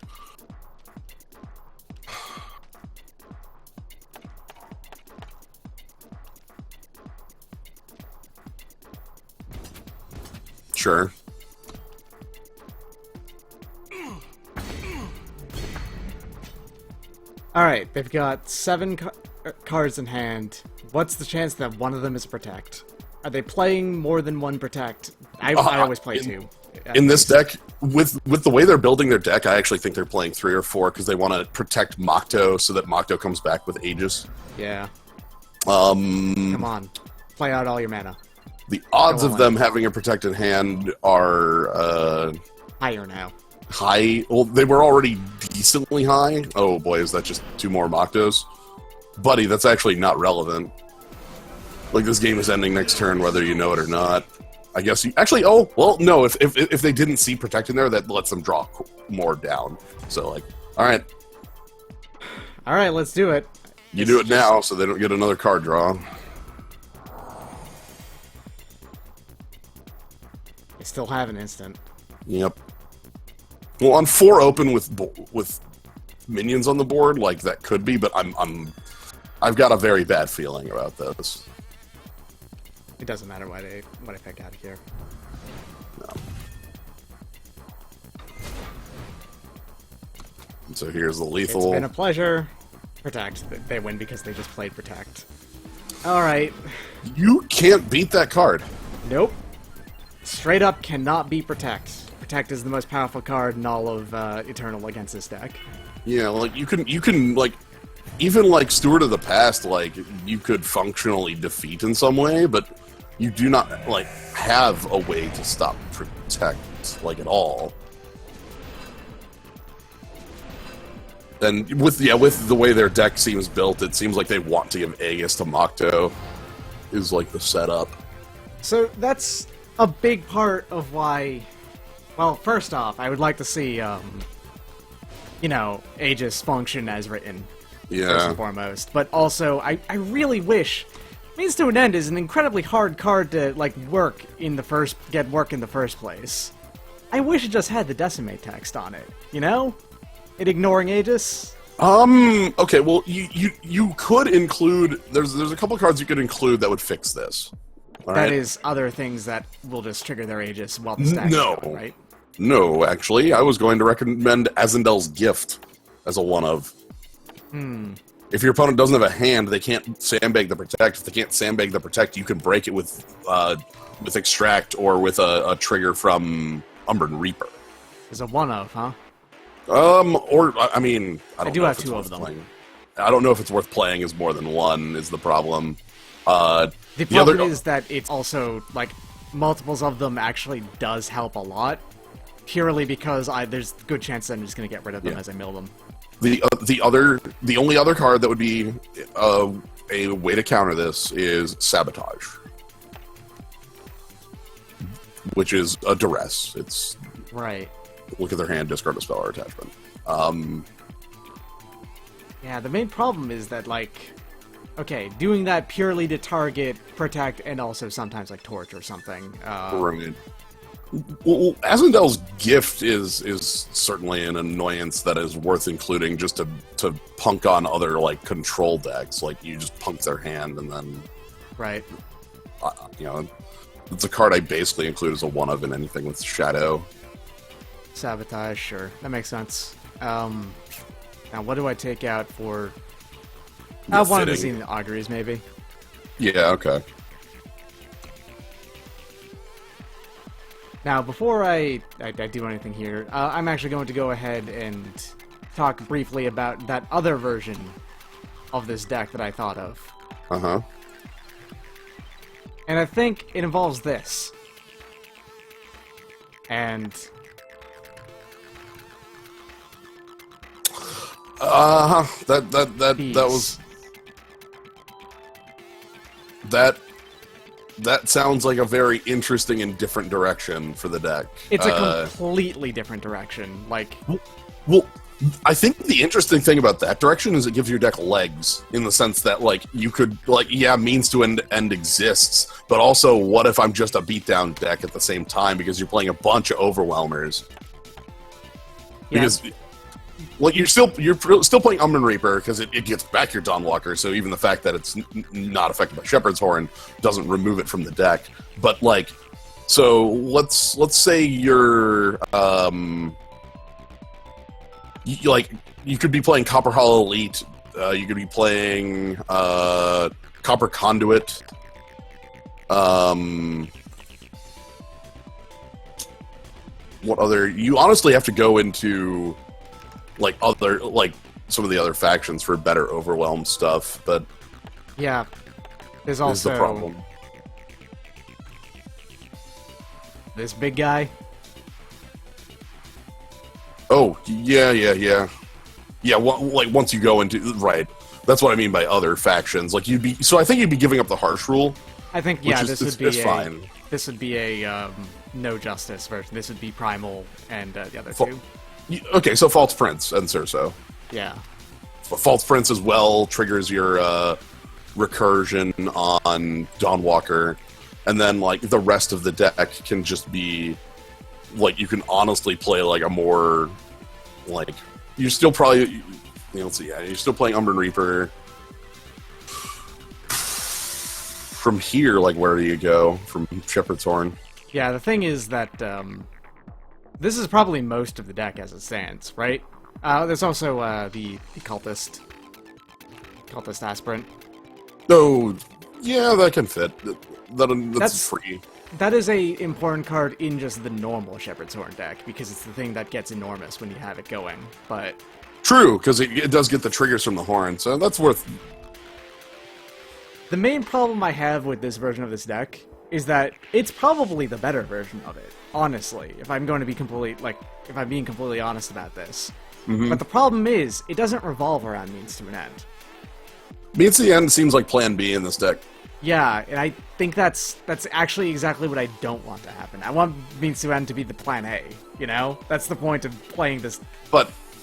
Sure. Alright, they've got 7 cards in hand. What's the chance that one of them is Protect? Are they playing more than one Protect? I always play 2. In this deck, with the way they're building their deck, I actually think they're playing 3 or 4 because they want to protect Mokto so that Mokto comes back with Aegis. Yeah. Come on. Play out all your mana. The odds of them having a protected hand are higher now. High. Well, they were already decently high. Oh boy, is that just 2 more Moktos? Buddy, that's actually not relevant. Like, this game is ending next turn, whether you know it or not. I guess you actually. Oh well, no. If they didn't see protect in there, that lets them draw more down. So like, all right, let's do it. You do it now, so they don't get another card draw. I still have an instant. Yep. Well, on 4 open with minions on the board, like that could be, but I've got a very bad feeling about this. It doesn't matter what I pick out of here. No. So here's the lethal. It's been a pleasure. Protect. They win because they just played Protect. Alright. You can't beat that card. Nope. Straight up cannot beat Protect. Protect is the most powerful card in all of Eternal against this deck. Yeah, like you can like even like Steward of the Past, like you could functionally defeat in some way, but you do not like have a way to stop Protect like at all. And with the way their deck seems built, it seems like they want to give Aegis to Mokto is like the setup. So that's a big part of why. Well, first off, I would like to see Aegis function as written. Yeah. First and foremost. But also, I really wish Means to an End is an incredibly hard card to get work in the first place. I wish it just had the Decimate text on it, you know? It ignoring Aegis. Okay, well you could include there's a couple cards you could include that would fix this. That is other things that will just trigger their Aegis while the stack is going, right? No, actually, I was going to recommend Azendel's Gift as a one-of. If your opponent doesn't have a hand, they can't sandbag the Protect. If they can't sandbag the Protect, you can break it with Extract or with a trigger from Umbran Reaper. Is a one-of, huh? Or, I mean, I do have 2 of them. Playing. I don't know if it's worth playing as more than one, is the problem. The problem is that it's also, multiples of them actually does help a lot, purely because there's a good chance that I'm just going to get rid of them as I mill them. The only other card that would be a way to counter this is Sabotage, which is a duress. It's right. Look at their hand, discard a spell or attachment. Yeah, the main problem is that, okay, doing that purely to target, Protect, and also sometimes, Torch or something. Right. Well, Azendel's Gift is certainly an annoyance that is worth including just to punk on other, control decks. You just punk their hand and then... Right. It's a card I basically include as a one-of in anything with Shadow. Sabotage, sure. That makes sense. Now, what do I take out for... I wanted to see the Auguries, maybe. Yeah, okay. Now, before I do anything here, I'm actually going to go ahead and talk briefly about that other version of this deck that I thought of. Uh-huh. And I think it involves this. And Was that. That sounds like a very interesting and different direction for the deck. It's a completely different direction. Like, well, I think the interesting thing about that direction is it gives your deck legs, in the sense that, like, you could, like, yeah, means to end exists, but also, what if I'm just a beatdown deck at the same time because you're playing a bunch of overwhelmers? yeah. Because, well, you're still playing Umber Reaper because it gets back your Dawnwalker, so even the fact that it's not affected by Shepherd's Horn doesn't remove it from the deck. But, like, so let's say you're you could be playing Copper Hollow Elite, you could be playing Copper Conduit. What other? You honestly have to go into some of the other factions for better overwhelm stuff, but yeah, there's also the problem. This big guy. Oh, yeah. Once you go into right, that's what I mean by other factions. Like so I think you'd be giving up the harsh rule. I think this would be a no justice version. This would be Primal and the other two. Okay, so False Prince and Cerso. Yeah. False Prince as well triggers your recursion on Dawnwalker, and then, like, the rest of the deck can just be, like, you can honestly play, like, a more, like, you're still probably, let's see, yeah, you're still playing Umber Reaper. From here, like, where do you go? From Shepherd's Horn? Yeah, the thing is that, this is probably most of the deck as it stands, right? There's also the Cultist Aspirant. Oh, yeah, that can fit. That's free. That is a important card in just the normal Shepherd's Horn deck, because it's the thing that gets enormous when you have it going, but... True, because it does get the triggers from the horn, so that's worth... The main problem I have with this version of this deck is that it's probably the better version of it, honestly, if I'm being completely honest about this. Mm-hmm. But the problem is, it doesn't revolve around Means to an End. Means to the End seems like Plan B in this deck. Yeah, and I think that's actually exactly what I don't want to happen. I want Means to End to be the Plan A, you know? That's the point of playing this,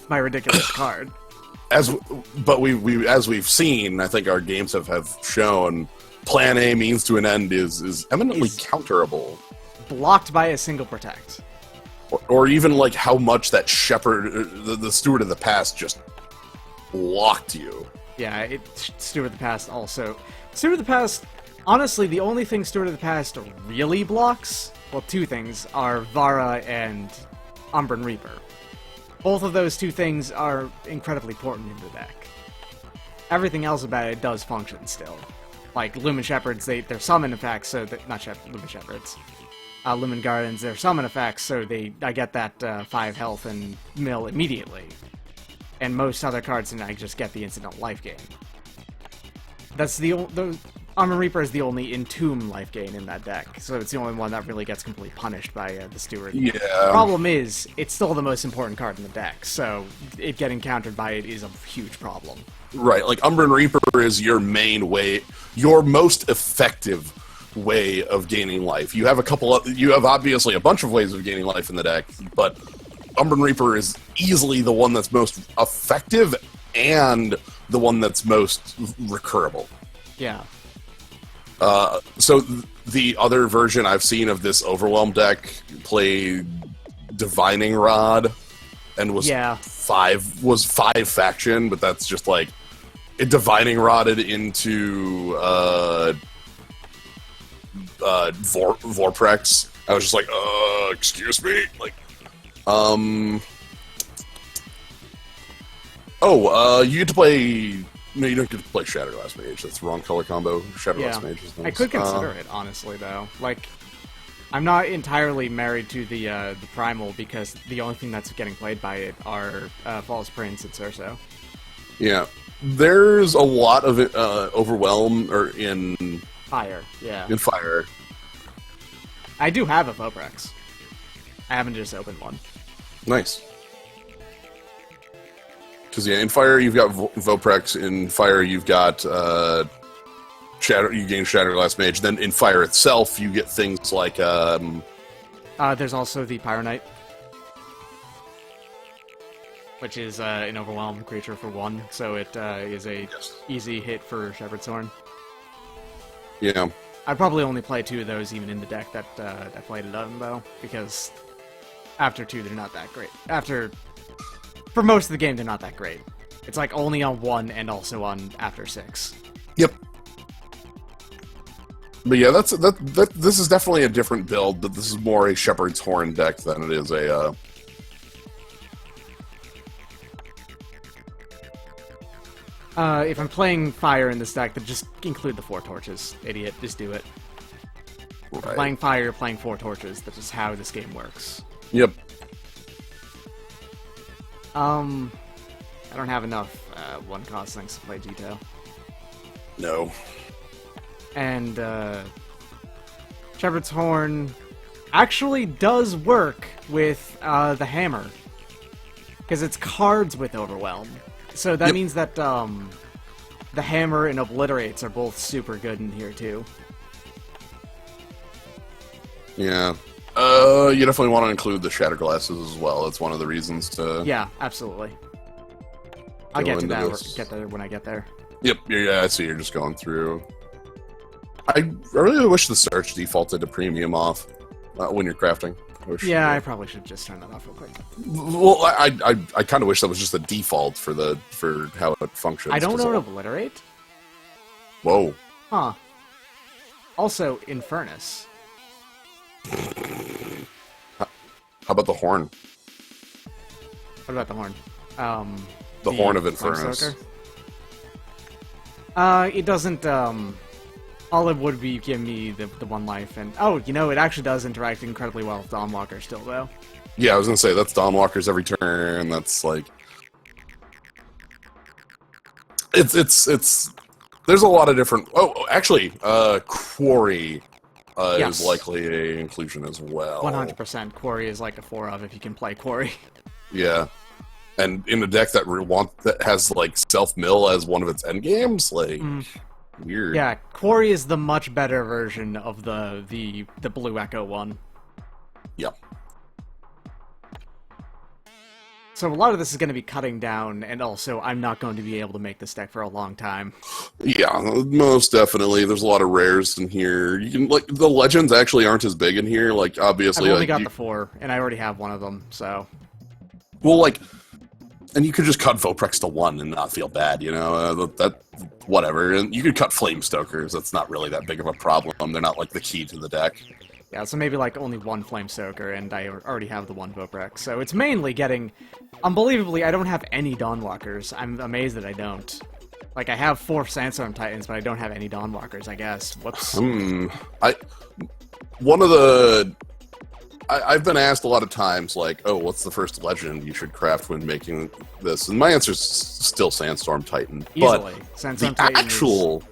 my ridiculous card. As we've seen, I think our games have shown, Plan A Means to an End is eminently counterable. Blocked by a single Protect. Or even, like, how much that Shepherd, the Steward of the Past, just locked you. Yeah, Steward of the Past also. Steward of the Past, honestly, the only thing Steward of the Past really blocks, well, two things, are Vara and Umbran Reaper. Both of those two things are incredibly important in the deck. Everything else about it does function still. Like, Lumen Shepherds, they're summon effects, so that... Not Lumen Shepherds. Lumen Gardens, they're summon effects, so I get that 5 health and mill immediately. And most other cards, and I just get the instant life gain. That's the Armor Reaper is the only Entomb life gain in that deck, so it's the only one that really gets completely punished by the Steward. Yeah. The problem is, it's still the most important card in the deck, so it getting countered by it is a huge problem. Right, like Umbran Reaper is your main way, your most effective way of gaining life. You have obviously a bunch of ways of gaining life in the deck, but Umbran Reaper is easily the one that's most effective and the one that's most recurable. Yeah. So the other version I've seen of this Overwhelm deck played Divining Rod and was five faction, but that's just like it Divining Rodded into Vorprex. I was just like, excuse me? Like, you get to play... No, you don't get to play Shatterglass Mage. That's the wrong color combo. Shatterglass Mage is nice. I could consider it, honestly, though. Like, I'm not entirely married to the Primal, because the only thing that's getting played by it are False Prince and Cerso. Yeah. There's a lot of it, Overwhelm, or in... Fire, yeah. In Fire. I do have a Voprex. I haven't just opened one. Nice. Because in fire you've got Voprex. In fire you've got Shatter. You gain Shatterglass Mage. Then in fire itself you get things like there's also the Pyro Knight, which is an overwhelmed creature for 1, so it is a easy hit for Shepherd's Horn. Yeah. I'd probably only play 2 of those even in the deck that I played it on, though, because after 2 they're not that great. For most of the game they're not that great. It's like only on 1 and also on after 6. Yep. But yeah, this is definitely a different build, but this is more a Shepherd's Horn deck than it is a if I'm playing fire in this deck, then just include the 4 torches. Idiot, just do it. If I'm playing fire, you're playing 4 torches. That's just how this game works. Yep. I don't have enough 1-cost things to play detail. No. And Shepherd's Horn actually does work with the hammer, because it's cards with Overwhelm. So that means that the hammer and obliterates are both super good in here too. Yeah. You definitely want to include the Shatterglasses as well. It's one of the reasons to... Yeah, absolutely. I'll get to that. Get there when I get there. Yep. Yeah, I see. You're just going through. I really wish the search defaulted to premium off when you're crafting. I probably should just turn that off real quick. Well, I kind of wish that was just the default for how it functions. I don't know what obliterate. Whoa. Huh. Also, Infernus. How about the horn? What about the horn? The horn of Infernus. It doesn't. All it would be give me the 1 life, and it actually does interact incredibly well with Dawnwalker still, though. Yeah, I was gonna say that's Dawnwalkers every turn. That's like it's. There's a lot of different. Oh, actually, Quarry is likely a inclusion as well. 100%. Quarry is like a 4 of if you can play Quarry. Yeah, and in a deck that has like self-mill as one of its end games, like. Weird. Yeah, Quarry is the much better version of the Blue Echo one. Yep. So a lot of this is going to be cutting down, and also I'm not going to be able to make this deck for a long time. Yeah, most definitely. There's a lot of rares in here. You can the legends actually aren't as big in here. Like obviously, I've only got the 4, and I already have one of them. So. Well, and you could just cut Voprex to 1 and not feel bad, that whatever. And you could cut Flamestokers. That's not really that big of a problem. They're not like the key to the deck. Yeah, so maybe like only 1 Flamestoker, and I already have the 1 Voprex. So it's mainly getting... Unbelievably, I don't have any Dawnwalkers. I'm amazed that I don't. Like, I have 4 Sandstorm Titans, but I don't have any Dawnwalkers, I guess. Whoops. I've been asked a lot of times, like, oh, what's the first legend you should craft when making this? And my answer is still Sandstorm Titan. Easily. But Sandstorm the Titan actual...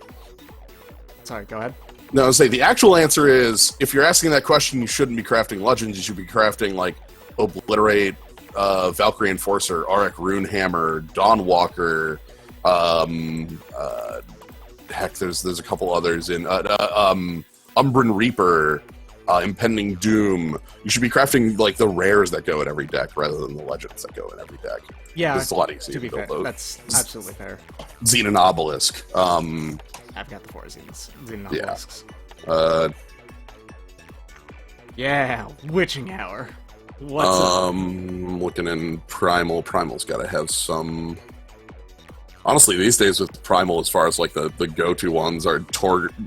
Sorry, go ahead. No, I was saying, the actual answer is, if you're asking that question, you shouldn't be crafting legends. You should be crafting, like, Obliterate, Valkyrie Enforcer, Auric Runehammer, Dawnwalker, heck, there's a couple others in, Umbran Reaper, Impending Doom. You should be crafting like the rares that go in every deck rather than the legends that go in every deck. Yeah, it's a lot easier to be to build fair. those. That's absolutely fair. Xenon Obelisk. I've got the 4 Xenon Obelisks. Yeah, Witching Hour. What's up? Looking in Primal. Primal's got to have some. Honestly, these days with Primal, as far as like the go-to ones are Torgov.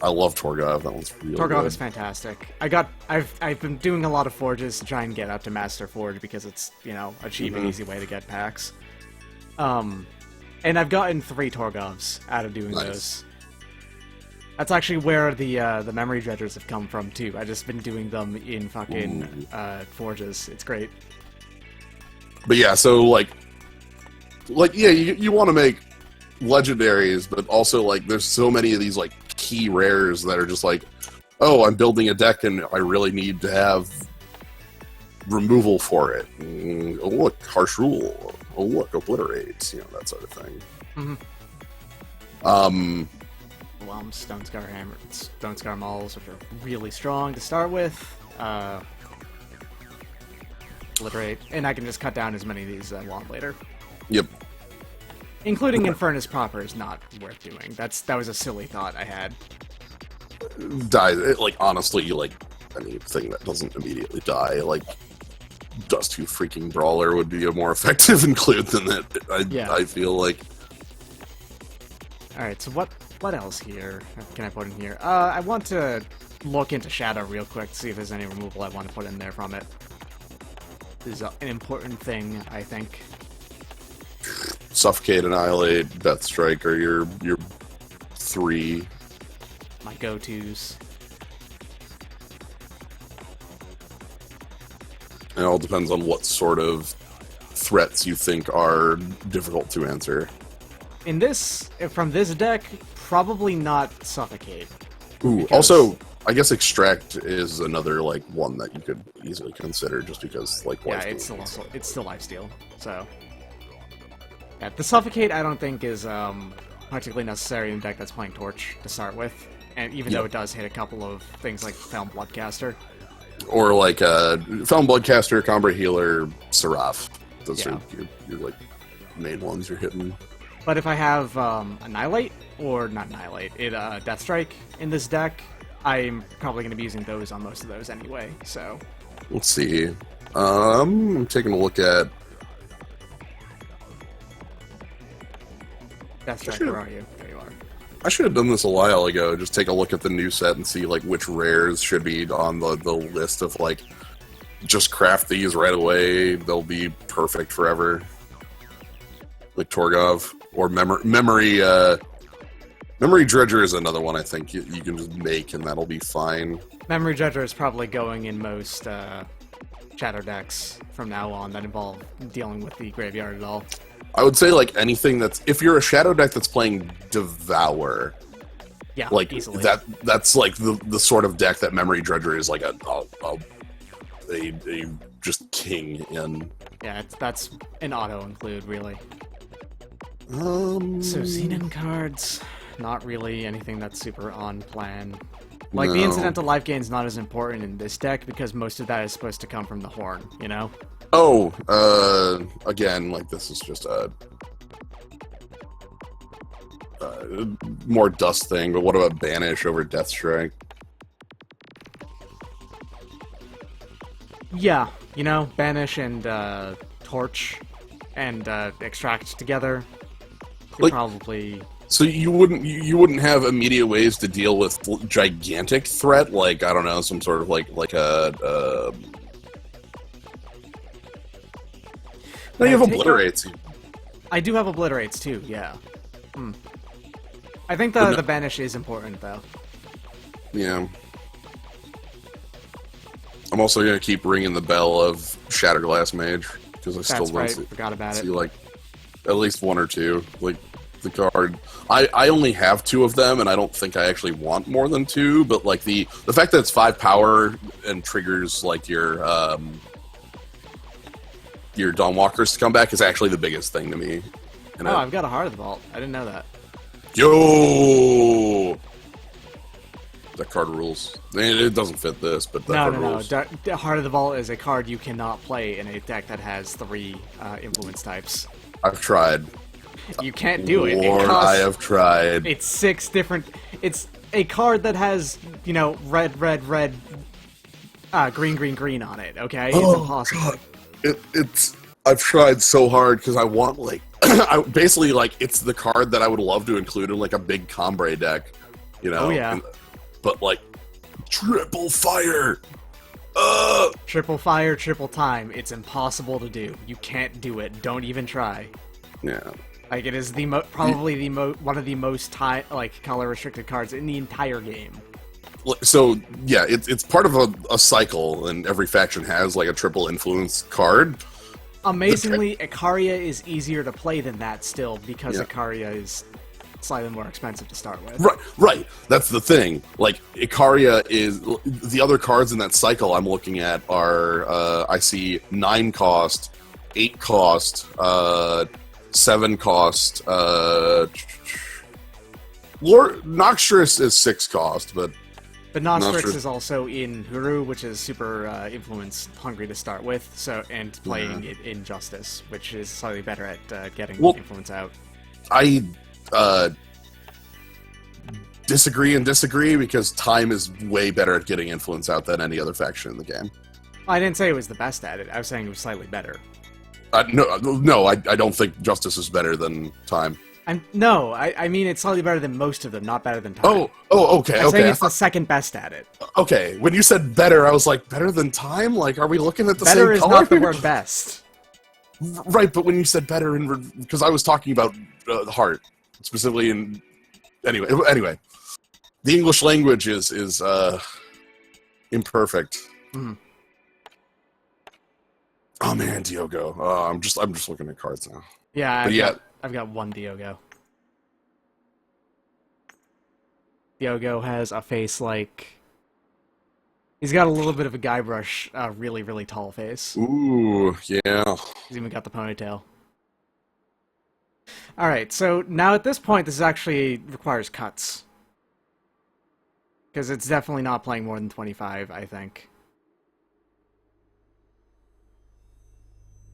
I love Torgov. That one's real Torgov good. is fantastic. I've been doing a lot of forges to try and get up to Master Forge because it's, a cheap and easy way to get packs. And I've gotten 3 Torgovs out of doing those. That's actually where the memory dredgers have come from too. I've just been doing them in fucking forges. It's great. But yeah, so yeah, you want to make legendaries, but also like there's so many of these like key rares that are just like, oh, I'm building a deck and I really need to have removal for it. Oh look, harsh rule. Oh look, obliterate. You know, that sort of thing. Stone Scar Hammer, Stone Scar Mauls, which are really strong to start with. Obliterate, and I can just cut down as many of these as I want later. Yep. Including Infernus proper is not worth doing. That was a silly thought I had. Die, like, honestly, like, anything that doesn't immediately die, like, Dusttooth freaking Brawler would be a more effective include than that, I feel like. Alright, so what else here can I put in here? I want to look into Shadow real quick to see if there's any removal I want to put in there from it. This is an important thing, I think. Suffocate, Annihilate, Death Strike are your 3. My go-tos. It all depends on what sort of threats you think are difficult to answer. From this deck, probably not Suffocate. Ooh, because... also, I guess Extract is another, like, one that you could easily consider just because, like, yeah, it's still lifesteal, so... Yeah, the Suffocate I don't think is particularly necessary in a deck that's playing Torch to start with, and even though it does hit a couple of things like Felm Bloodcaster. Or like Felm Bloodcaster, Combra Healer, Seraph. Those are your like main ones you're hitting. But if I have Annihilate, or not Annihilate, Death Strike in this deck, I'm probably going to be using those on most of those anyway, so... Let's see. I'm taking a look at... Death Strike, where are you? There you are. I should have done this a while ago. Just take a look at the new set and see like which rares should be on the list of like, just craft these right away. They'll be perfect forever. Like Torgov or Memory Dredger is another one I think you can just make and that'll be fine. Memory Dredger is probably going in most Shadow decks from now on that involve dealing with the graveyard at all. I would say like anything that's if you're a Shadow deck that's playing Devour, yeah, like easily. that's like the sort of deck that Memory Dredger is like a just king in. Yeah, that's an auto include really. So Xenon cards, not really anything that's super on plan. Like the incidental life gain is not as important in this deck because most of that is supposed to come from the horn, you know? Oh, again, like this is just a more dust thing, but what about Banish over Death Strike? Yeah, you know, Banish and Torch and Extract together. Like, probably. So you wouldn't have immediate ways to deal with gigantic threat, like I don't know, some sort of like a. No, you have Obliterates. I do have Obliterates too. Yeah. I think the Banish is important though. Yeah. I'm also gonna keep ringing the bell of Shatterglass Mage because I still want to forgot about see like at least one or two. Like the card, I only have 2 of them, and I don't think I actually want more than 2. But like the fact that it's 5 power and triggers like your Dawnwalkers to come back is actually the biggest thing to me. And I've got a Heart of the Vault. I didn't know that. Yo. That card rules. It doesn't fit this, but that card rules. No. Heart of the Vault is a card you cannot play in a deck that has 3 influence types. I've tried. You can't do it. Lord, I have tried. It's 6 different... It's a card that has, you know, red, green on it, okay? It's impossible. God. It's... I've tried so hard because I want, like... basically, like, it's the card that I would love to include in, like, a big Combre deck, you know? Oh, yeah. But, like, triple fire! Triple fire, triple time. It's impossible to do. You can't do it. Don't even try. Yeah. Like, it is probably one of the most color restricted cards in the entire game. So, yeah, it's part of a cycle, and every faction has, like, a triple influence card. Amazingly, Ikaria is easier to play than that still, because Ikaria is slightly more expensive to start with. Right. That's the thing. Like, Icaria is... The other cards in that cycle I'm looking at are, I see 9 cost, 8 cost, 7 cost, Noxtress is 6 cost, but Noxtrix is also in Huru, which is super influence hungry to start with, and playing it in Justice, which is slightly better at getting influence out. I disagree because Time is way better at getting influence out than any other faction in the game. I didn't say it was the best at it. I was saying it was slightly better. No, I don't think Justice is better than Time. I mean it's slightly better than most of them, not better than Time. Okay. I'm saying it's the second best at it. Okay, when you said better, I was like, better than Time? Like, are we looking at the same color? Better is not the word best. Right, but when you said better, because I was talking about Heart, specifically in... Anyway, the English language is imperfect. Mm. Oh man, Diogo. I'm just looking at cards now. Yeah, I've got one Diogo. Diogo has a face like... He's got a little bit of a Guybrush, really, really tall face. Ooh, yeah. He's even got the ponytail. Alright, so now at this point, this actually requires cuts. Because it's definitely not playing more than 25, I think.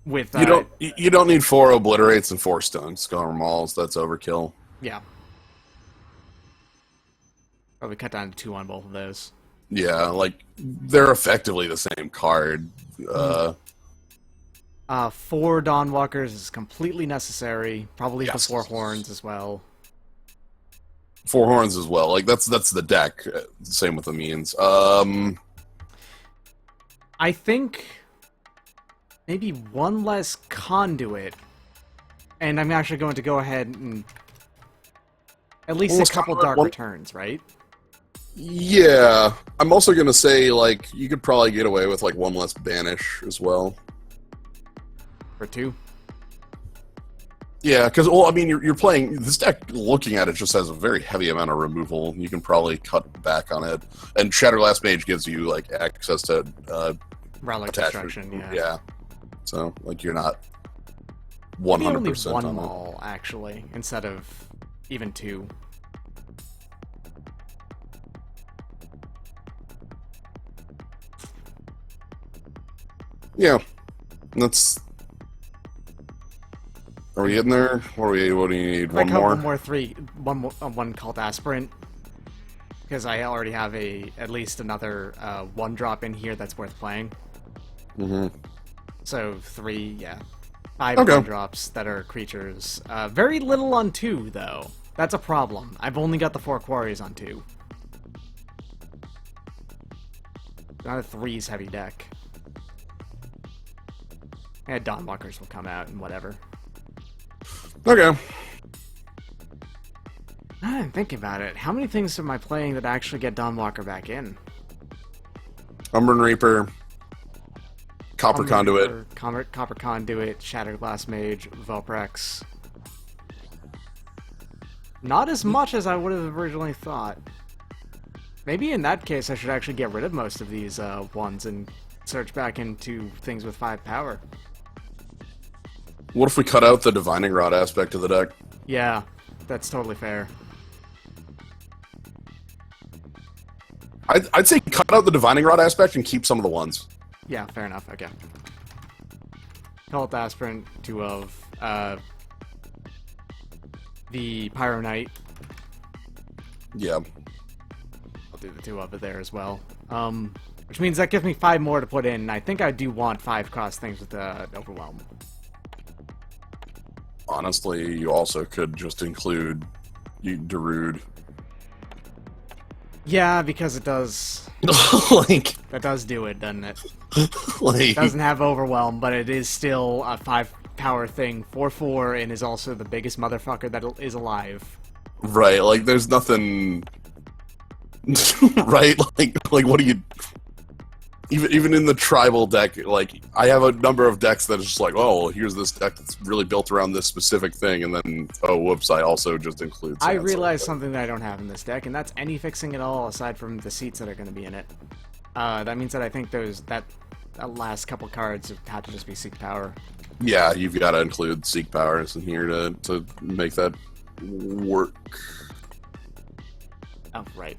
With you don't need 4 Obliterates and 4 Stone Scar Mauls. That's overkill. Yeah. Probably cut down to 2 on both of those. Yeah, like, they're effectively the same card. 4 Dawnwalkers is completely necessary. Probably the 4 Horns as well. 4 Horns as well. Like, that's the deck. Same with the means. I think... maybe 1 less Conduit, and I'm actually going to go ahead and... at least a couple Dark Returns, right? Yeah. I'm also going to say, like, you could probably get away with, like, 1 less Banish as well. For 2? Yeah, because, well, I mean, you're playing... This deck, looking at it, just has a very heavy amount of removal. You can probably cut back on it. And Shatterglass Mage gives you, like, access to... Relic Destruction, yeah. Yeah. So, like, you're not 100% only on one Maul, actually, instead of even 2. Yeah. That's... Are we getting there? What do you need? One more? One called Aspirant. Because I already have at least another 1-drop in here that's worth playing. Mm-hmm. So 3, yeah. 5 1-drops that are creatures. Very little on 2, though. That's a problem. I've only got the 4 Quarries on 2. Not a 3's heavy deck. And Dawnwalkers will come out and whatever. Okay. Now that I'm thinking about it, how many things am I playing that actually get Dawnwalker back in? Umbran Reaper. Copper Conduit. Copper Conduit, Shatterglass Mage, Vulprex. Not as much as I would have originally thought. Maybe in that case I should actually get rid of most of these ones and search back into things with 5 power. What if we cut out the Divining Rod aspect of the deck? Yeah, that's totally fair. I'd say cut out the Divining Rod aspect and keep some of the ones. Yeah, fair enough, okay. Cult Aspirant, 2 of the Pyro Knight. Yeah. I'll do the 2 of it there as well. Which means that gives me 5 more to put in, and I think I do want 5 cost things with Overwhelm. Honestly, you also could just include Darude. Yeah, because it does... like... That does do it, doesn't it? like... It doesn't have Overwhelm, but it is still a 5 power thing, 4/4, and is also the biggest motherfucker that is alive. Right, like, there's nothing... right? Like, what do you... even in the tribal deck, like I have a number of decks that is just like, oh, well, here's this deck that's really built around this specific thing, and then oh, woops, I also just include. I realized something that I don't have in this deck, and that's any fixing at all aside from the seats that are going to be in it. That means that I think that last couple cards have had to just be Seek Power. Yeah, you've got to include Seek Powers in here to make that work. Oh, right.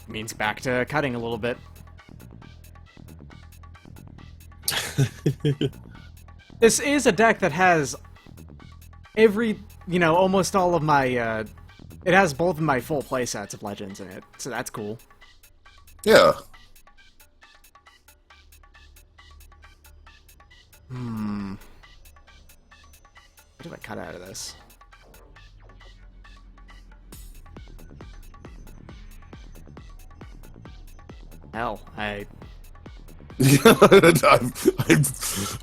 Means back to cutting a little bit. This is a deck that has almost all of my, it has both of my full playsets of Legends in it, so that's cool. Yeah. What do I cut out of this? Hell, I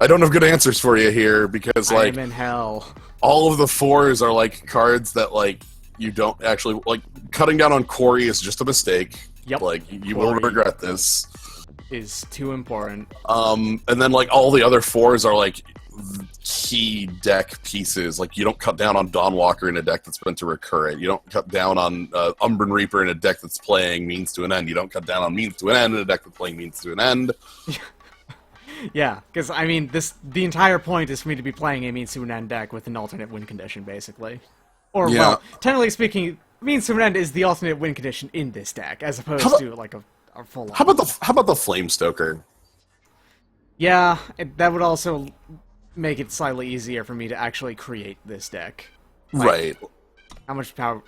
don't have good answers for you here because like I'm in hell. all of the 4s are like cards that like you don't actually like. Cutting down on Quarry is just a mistake. Yep. Like you will regret this. Is too important. And then like all the other 4s are like key deck pieces. Like you don't cut down on Dawnwalker in a deck that's meant to recur it. You don't cut down on Umbran Reaper in a deck that's playing Means to an End. You don't cut down on Means to an End in a deck that's playing Means to an End. Yeah, because I mean, the entire point is for me to be playing a Means to an End deck with an alternate win condition, basically. Or Yeah. well, technically speaking, Means to an End is the alternate win condition in this deck, as opposed to like a full. How about the Flamestoker? Yeah, that would also make it slightly easier for me to actually create this deck. Like, Right. How much power?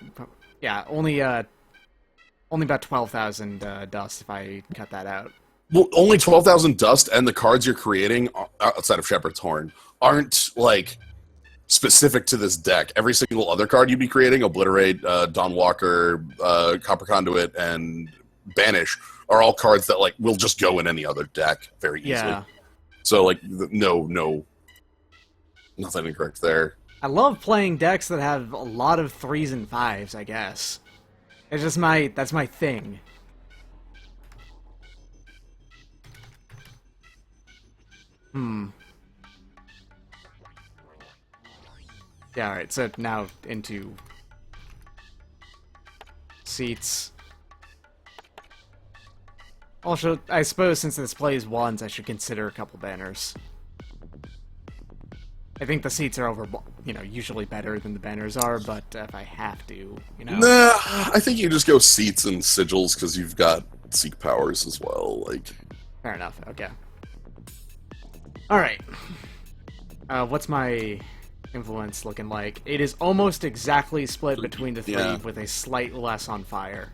Yeah, only about 12,000 dust if I cut that out. Well, only 12,000 dust, and the cards you're creating outside of Shepherd's Horn aren't like specific to this deck. Every single other card you'd be creating, Obliterate, Dawnwalker, Copper Conduit, and Banish, are all cards that like will just go in any other deck very easily. Yeah. So like, no, nothing incorrect there. I love playing decks that have a lot of 3s and 5s, I guess. It's just that's my thing. Yeah, alright, so now into seats. Also, I suppose since this plays ones, I should consider a couple banners. I think the seats are usually better than the banners are, but if I have to, Nah, I think you just go seats and sigils because you've got Seek Powers as well. Like, fair enough. Okay. All right. What's my influence looking like? It is almost exactly split between the three, with a slight less on fire.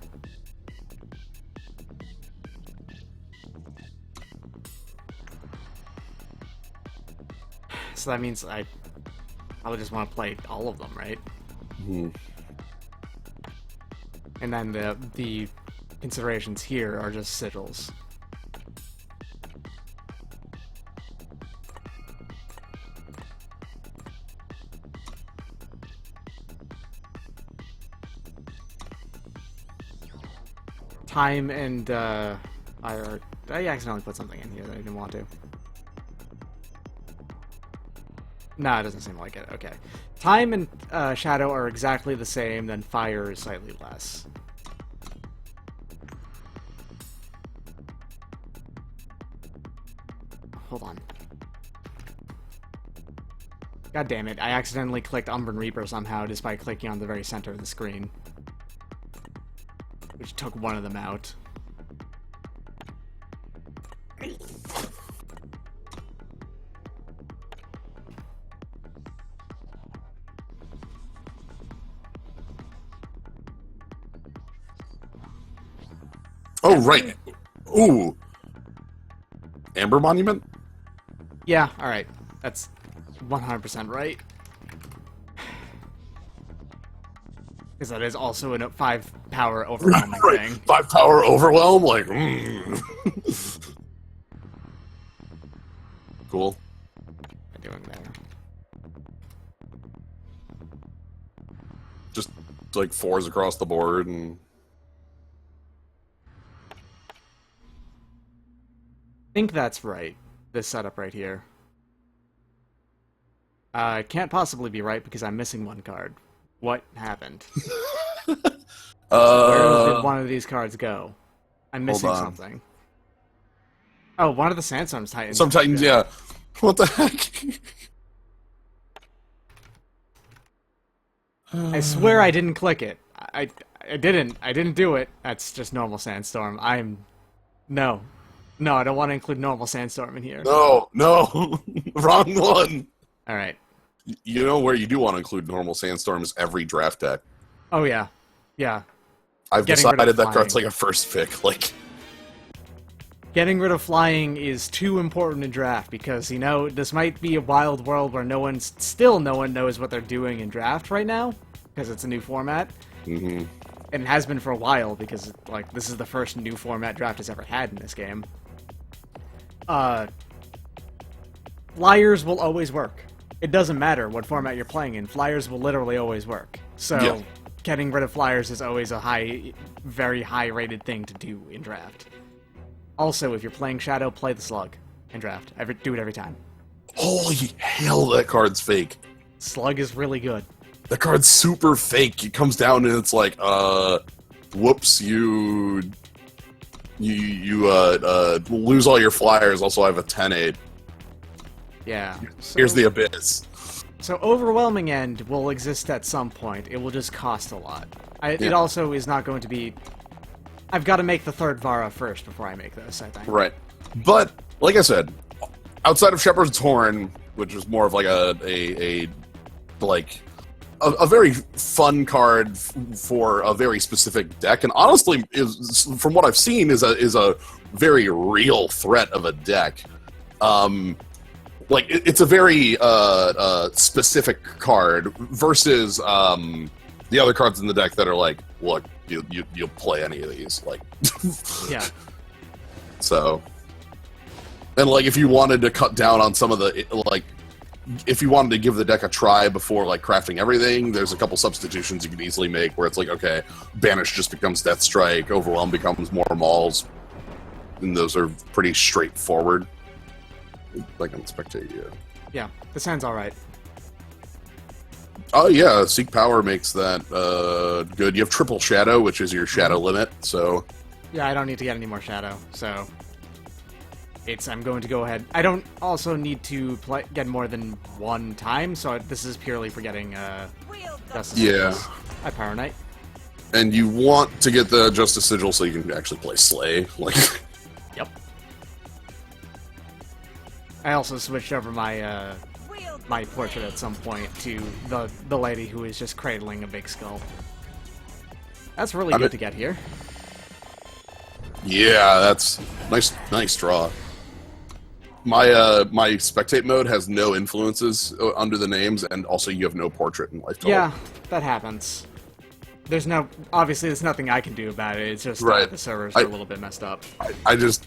So that means I would just want to play all of them, right? Mm-hmm. And then the considerations here are just sigils. Time and I accidentally put something in here that I didn't want to. No, it doesn't seem like it. Okay. Time and Shadow are exactly the same, then Fire is slightly less. Hold on. God damn it, I accidentally clicked Umbran Reaper somehow just by clicking on the very center of the screen. Which took one of them out. oh right, ooh, Amber Monument. Yeah, alright. That's 100% right. Because that is also a 5 power overwhelming Right. thing. 5 power overwhelm, like, Cool. What am I doing there? Just like 4s across the board, and think that's right. This setup right here. It can't possibly be right because I'm missing one card. What happened? Where did one of these cards go? I'm missing something. Oh, one of the Sandstorms Titans. Some Titans, yeah. What the heck? I swear I didn't click it. I didn't do it. That's just normal Sandstorm. No, I don't want to include normal Sandstorm in here. No, wrong one. All right. You know where you do want to include normal Sandstorm is every draft deck. Oh yeah. I've decided that card's like a first pick. Like, getting rid of flying is too important in draft because, you know, this might be a wild world where no one knows what they're doing in draft right now because it's a new format. Mm-hmm. And it has been for a while because, like, this is the first new format draft has ever had in this game. Flyers will always work. It doesn't matter what format you're playing in. Flyers will literally always work. So, yeah. Getting rid of flyers is always a very high-rated thing to do in draft. Also, if you're playing Shadow, play the Slug in draft. Do it every time. Holy hell, that card's fake. Slug is really good. That card's super fake. It comes down and it's like, whoops, you lose all your flyers. Also, I have a 10-8. Yeah. So, here's the Abyss. So Overwhelming End will exist at some point. It will just cost a lot. It also is not going to be... I've got to make the third Vara first before I make this, I think. Right. But, like I said, outside of Shepherd's Horn, which is more of like a very fun card for a very specific deck, and honestly, is from what I've seen, is a very real threat of a deck. Like it's a very specific card versus the other cards in the deck that are like, look, you'll play any of these, like. Yeah. So, and like if you wanted to cut down on some of the if you wanted to give the deck a try before like crafting everything, there's a couple substitutions you can easily make where it's like, okay, Banish just becomes Death Strike, Overwhelm becomes more Mauls, and those are pretty straightforward. Like on Spectate, yeah. Yeah, this sounds alright. Oh yeah, Seek Power makes that good. You have Triple Shadow, which is your shadow limit, so... Yeah, I don't need to get any more Shadow, so... I'm going to go ahead. I don't also need to get more than one time, so this is purely for getting Justice yeah. Sigils. Hi, Power Knight. And you want to get the Justice Sigil so you can actually play Slay, like... Yep. I also switched over my my portrait at some point to the lady who is just cradling a big skull. That's really good to get here. Yeah, that's nice draw. My my spectate mode has no influences under the names, and also you have no portrait in life total. Yeah, that happens. Obviously there's nothing I can do about it. It's just right. The servers are a little bit messed up. I just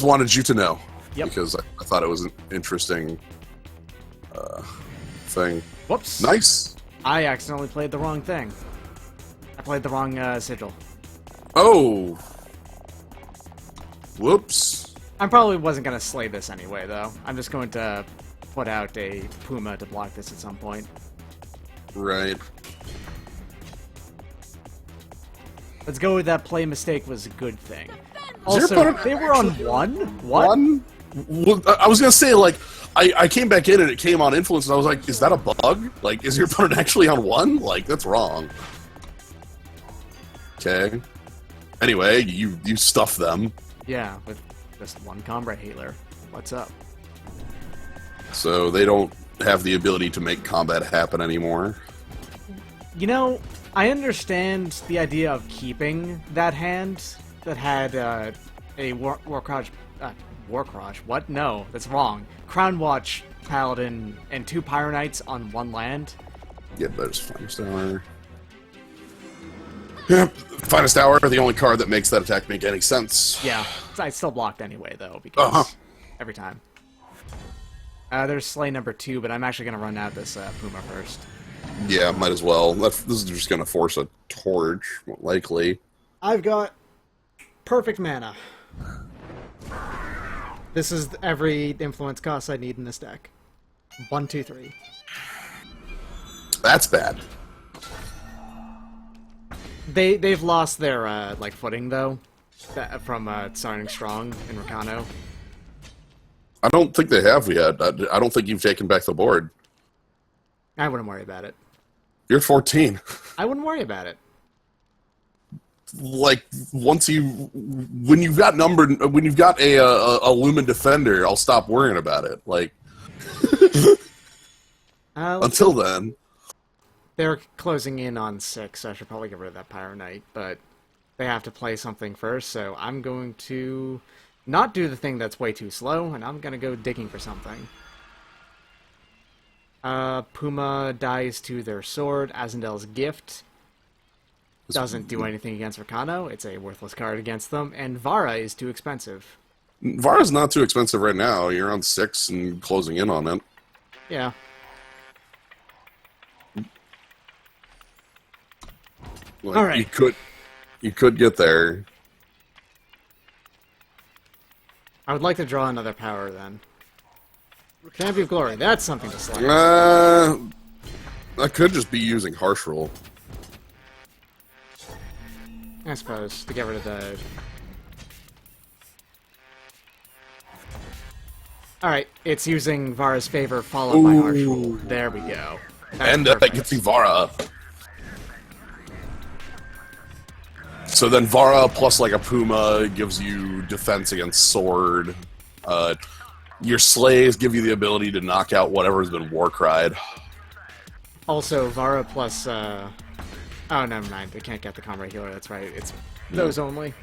wanted you to know. Yep. Because I thought it was an interesting thing. Whoops. Nice. I accidentally played the wrong thing. I played the wrong sigil. Oh. Whoops. I probably wasn't going to slay this anyway, though. I'm just going to put out a Puma to block this at some point. Right. Let's go with that play mistake was a good thing. Also, they were on 1? What? 1? Well, I was going to say, like, I came back in and it came on influence, and I was like, is that a bug? Like, is your opponent actually on 1? Like, that's wrong. Okay. Anyway, you stuff them. Yeah, with just one combat healer. What's up? So they don't have the ability to make combat happen anymore. You know, I understand the idea of keeping that hand that had a Warcrotch... Warcrotch? What? No, that's wrong. Crown Watch Paladin and 2 Pyro Knights on 1 land. Yeah, there's Finest Hour. Yep, Finest Hour, the only card that makes that attack make any sense. Yeah, I still blocked anyway, though, because every time. There's Slay number 2, but I'm actually going to run out this Puma first. Yeah, might as well. This is just going to force a Torch, likely. I've got perfect mana. This is every influence cost I need in this deck. 1, 2, 3. That's bad. They've lost their like footing though, from starting strong in Rakano. I don't think they have yet. I don't think you've taken back the board. I wouldn't worry about it. You're 14. I wouldn't worry about it. Like when you've got a Lumen Defender, I'll stop worrying about it. Like until then. They're closing in on 6, so I should probably get rid of that Pyro Knight, but they have to play something first, so I'm going to not do the thing that's way too slow, and I'm going to go digging for something. Puma dies to their sword. Azendel's Gift doesn't do anything against Rakano. It's a worthless card against them, and Vara is too expensive. Vara's not too expensive right now. You're on 6 and closing in on it. Yeah. Like, all right. You could get there. I would like to draw another power then. Champion of Glory, that's something to select. I could just be using Harsh Roll. I suppose, to get rid of the... Alright, it's using Vara's Favor followed by Harsh Roll. There we go. And that gets you Vara up. So then Vara plus like a Puma gives you defense against sword. Your Slays give you the ability to knock out whatever's been Warcried. Also, Vara plus... Oh, never mind. They can't get the Comrade Healer, that's right. It's those only.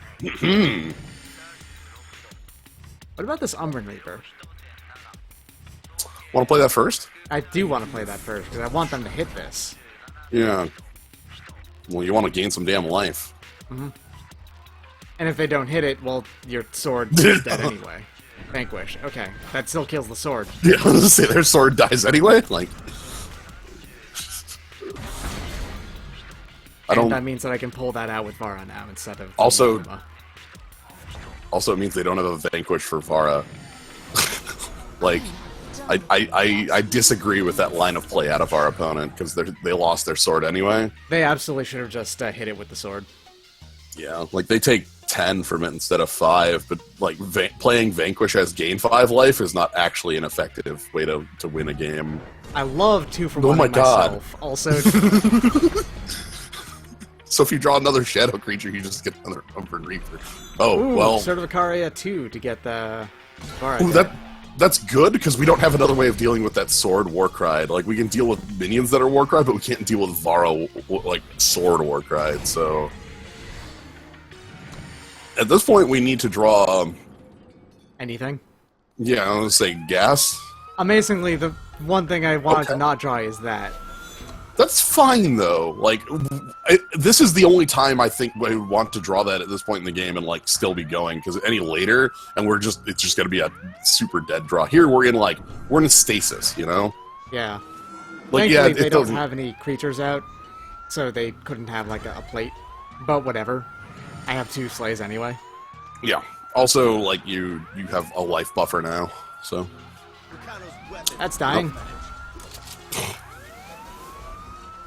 What about this Umbran Reaper? Want to play that first? I do want to play that first, because I want them to hit this. Yeah. Well, you want to gain some damn life. Mm-hmm. And if they don't hit it, well, your sword is dead anyway. Vanquish. Okay, that still kills the sword. Yeah, I was gonna say their sword dies anyway. Like, that means that I can pull that out with Vara now instead of also. Puma. Also, it means they don't have a Vanquish for Vara. Like, I disagree with that line of play out of our opponent because they lost their sword anyway. They absolutely should have just hit it with the sword. Yeah, like they take 10 from it instead of 5, but like playing Vanquish as gain 5 life is not actually an effective way to win a game. I love 2 for 1 my God. myself. Also, so if you draw another shadow creature, you just get another Umbran Reaper. Oh, ooh, well. Sword of Ikaria 2 to get the Vara. Ooh, that's good because we don't have another way of dealing with that sword Warcried. Like we can deal with minions that are Warcried, but we can't deal with Vara like sword Warcried. So at this point, we need to draw... anything? Yeah, I was gonna say gas. Amazingly, the one thing I wanted to not draw is that. That's fine, though. Like, this is the only time I think I would want to draw that at this point in the game and, like, still be going, because any later, and it's just gonna be a super dead draw. Here, we're in a stasis, you know? Yeah. Like, thankfully, yeah, they don't have any creatures out, so they couldn't have, like, a plate. But whatever. I have 2 Slays anyway. Yeah. Also, like, you have a life buffer now, so... That's dying.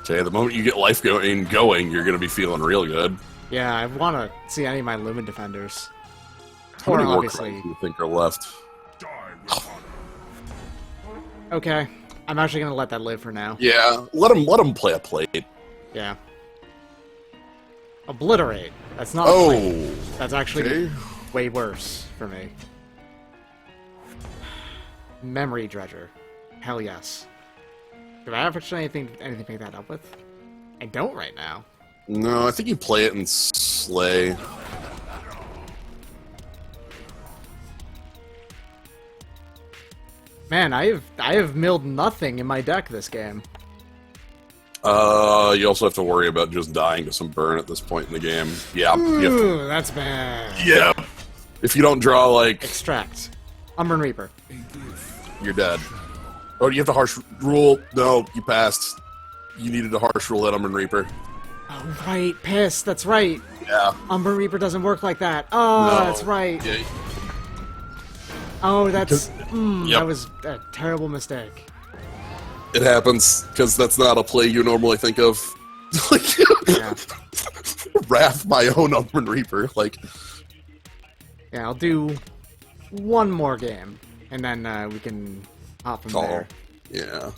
Okay, the moment you get life going, you're gonna be feeling real good. Yeah, I want to see any of my Lumen Defenders. How Or many obviously... Warcries do you think are left? Okay. I'm actually going to let that live for now. Yeah, let him play a plate. Yeah. Obliterate. That's not a plate. That's actually way worse for me. Memory Dredger. Hell yes. Do I actually anything to pick that up with? I don't right now. No, I think you play it in Slay. Man, I have milled nothing in my deck this game. You also have to worry about just dying to some burn at this point in the game. Yeah. Ooh, that's bad. Yeah. If you don't draw, like... Extract. Umbran Reaper. You're dead. Oh, do you have to harsh rule? No, you passed. You needed to harsh rule that Umbran Reaper. Oh, right. Piss. That's right. Yeah. Umbran Reaper doesn't work like that. Oh, No. that's right. Yeah. Oh, that's... Yep. That was a terrible mistake. It happens, because that's not a play you normally think of. Like, Yeah. Wrath my own Unburned Reaper. Like, Yeah, I'll do one more game, and then we can hop from there. Yeah.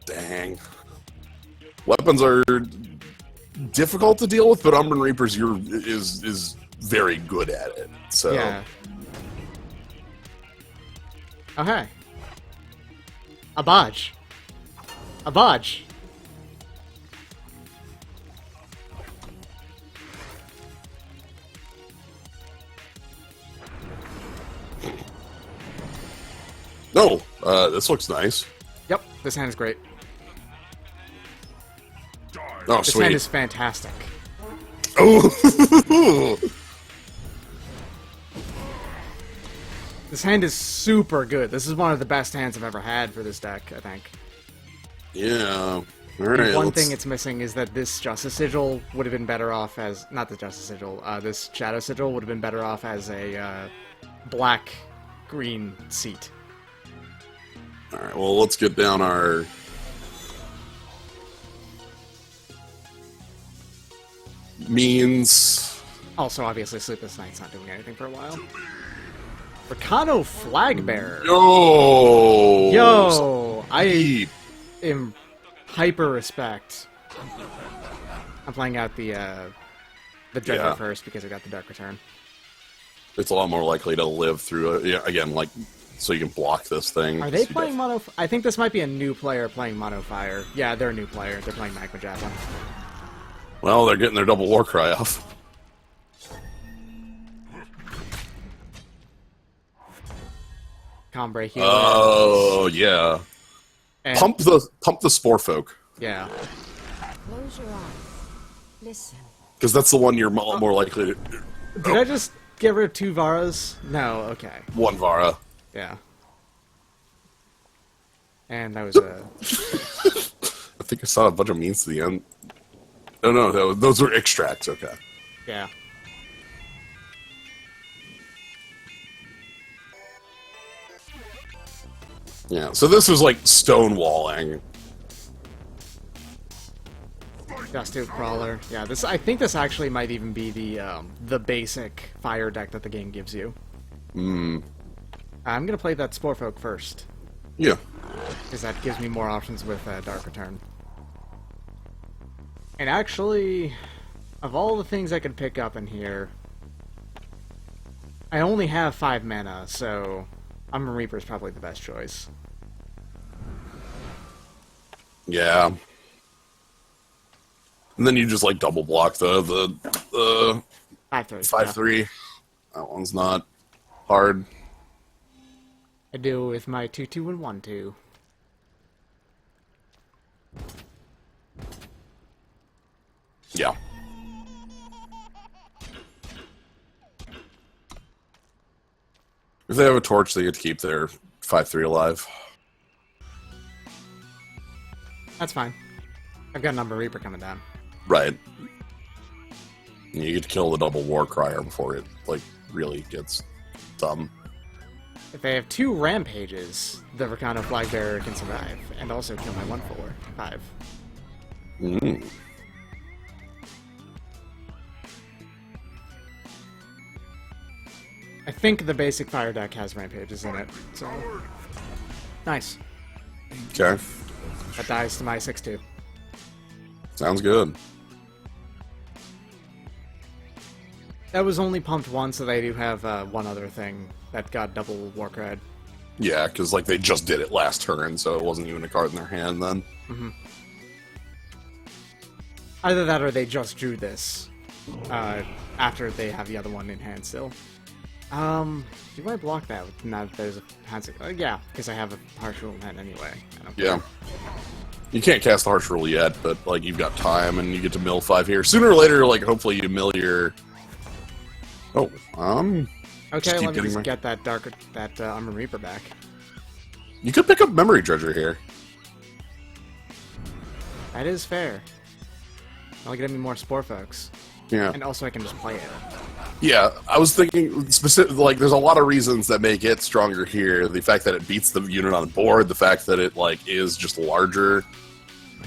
Dang. Weapons are difficult to deal with, but Unburned Reapers is very good at it. So Yeah. Okay. A bodge. A bodge. No, this looks nice. Yep, this hand is great. Oh, This sweet. hand is fantastic. Oh, This hand is super good. This is one of the best hands I've ever had for this deck, I think. yeah. All right. One let's- thing it's missing is that this Justice Sigil would have been better off as... Not the Justice Sigil. This Shadow Sigil would have been better off as a black-green seat. All right. Well, let's get down our. Means. Also, obviously, Sleepless Night's not doing anything for a while. Ricano Flagbearer. Yo. Yo! I Deep. am hyper respect. I'm playing out the Dreadnought Yeah. first because I got the Dark Return. It's a lot more likely to live through it. Yeah, again, like, so you can block this thing. Are they So you playing Mono... I think this might be a new player playing Mono Fire. Yeah, they're a new player. They're playing Magma Javelin. Well, they're getting their double war cry off. Combre Healer. Oh yeah. and, Pump the Spore Folk, Yeah. Close your eyes. Listen. because that's the one you're more likely to. Did I just get rid of 2 Varas? No, okay. One Vara. Yeah. And that was a... I think I saw a bunch of means to the end. No, those were extracts. Okay. yeah. Yeah. So this was like stonewalling. Gustive Crawler. Yeah, this... I think this actually might even be the basic fire deck that the game gives you. Hmm. I'm gonna play that Sporefolk first, Yeah. because that gives me more options with Dark Return. And actually, of all the things I could pick up in here, I only have 5 mana, so Unburned Reaper is probably the best choice. Yeah. And then you just like double block the 5/3. 5/3. That one's not hard. I do with my 2/2 and 1/2. Yeah. If they have a torch, they get to keep their 5/3 alive. That's fine. I've got an Unburned Reaper coming down. Right. And you get to kill the double war crier before it like really gets dumb. If they have 2 Rampages, the Ricano Flagbearer can survive, and also kill my 1/4/5. Mm. I think the basic fire deck has Rampages in it, so... Nice. Okay. That dies to my 6/2. Sounds good. That was only pumped once, so they do have one other thing that got double war cred. Yeah, because like they just did it last turn, so it wasn't even a card in their hand then. Either that or they just drew this after they have the other one in hand still. Do I block that? Now that there's a hand... yeah, because I have a harsh rule in hand anyway. I don't care. Yeah. You can't cast the harsh rule yet, but like you've got time and you get to mill 5 here. Sooner or later, like hopefully you mill your. Oh, Okay, keep let me getting just my- get that Unburned Reaper back. you could pick up Memory Dredger here. That is fair. I'll get me more Spore folks. Yeah. And also I can just play it. Yeah, I was thinking like there's a lot of reasons that make it stronger here. The fact that it beats the unit on board, the fact that it like is just larger,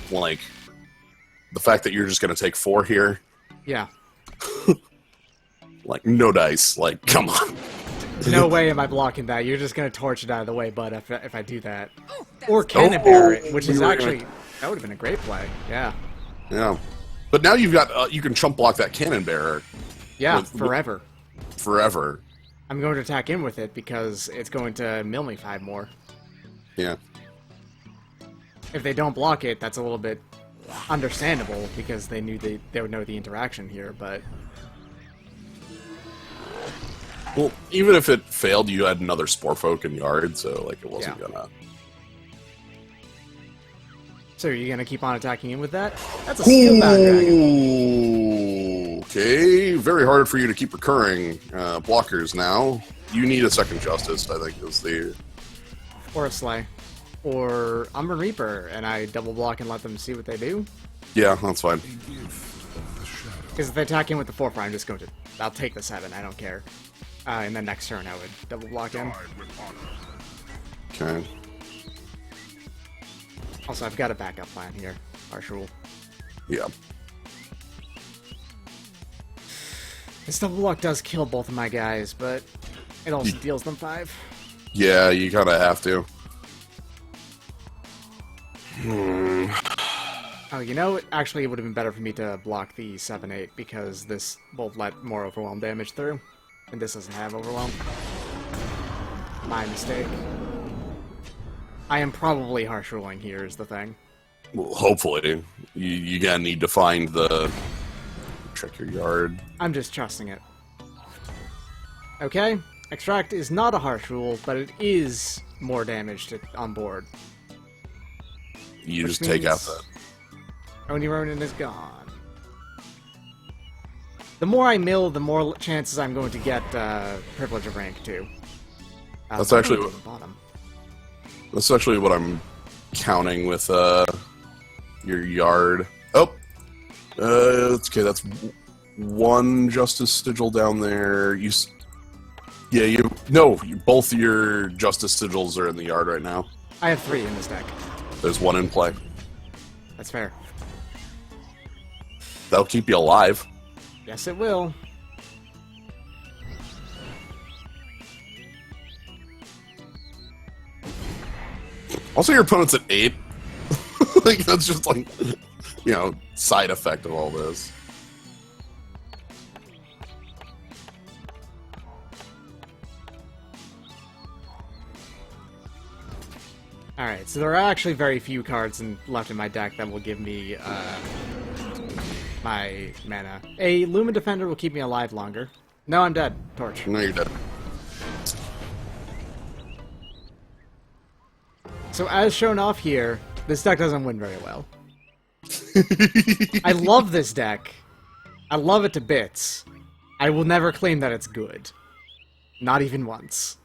like the fact that you're just going to take 4 here. Yeah. Like no dice. Like come on. No way am I blocking that. You're just gonna torch it out of the way, bud, if I do that. Or cannon bear it, which is actually... That would have been a great play. Yeah. Yeah. But now you've got... you can chump block that cannon bearer. Yeah, forever. Forever. I'm going to attack in with it because it's going to mill me 5 more. Yeah. If they don't block it, that's a little bit understandable because they knew they would know the interaction here, but... Well, even if it failed, you had another Sporefolk in yard, so like it wasn't gonna... So are you gonna keep on attacking in with that? That's a skillbound dragon. Okay, very hard for you to keep recurring blockers now. You need a second Justice, I think, is the... Or a Slay. Or Umber Reaper, and I double block and let them see what they do. Yeah, that's fine. Because if they attack in with the 4-4, I'm just going to... I'll take the 7, I don't care. And then next turn I would double block in. Okay. Also, I've got a backup plan here. Harsh Rule. Yeah. This double block does kill both of my guys, but it also deals them 5. Yeah, you kind of have to. Oh, you know, actually it would have been better for me to block the 7-8 because this will let more overwhelm damage through. And this doesn't have overwhelm. My mistake. I am probably harsh ruling here is the thing. Well, hopefully. You gotta need to find the... Check your yard. I'm just trusting it. Okay, Extract is not a harsh rule, but it is more damage on board. You Which just take out means that. Oni Ronin is gone. The more I mill, the more chances I'm going to get Privilege of Rank too. That's actually at the bottom. That's actually what I'm counting with your yard. Oh, okay. That's 1 Justice Sigil down there. Both your Justice Sigils are in the yard right now. I have 3 in this deck. There's 1 in play. That's fair. That'll keep you alive. Yes, it will. Also, your opponent's at 8. Like that's just like, side effect of all this. Alright, so there are actually very few cards left in my deck that will give me my mana. A Lumen Defender will keep me alive longer. No, I'm dead. Torch. No, you're dead. So as shown off here, this deck doesn't win very well. I love this deck. I love it to bits. I will never claim that it's good. Not even once.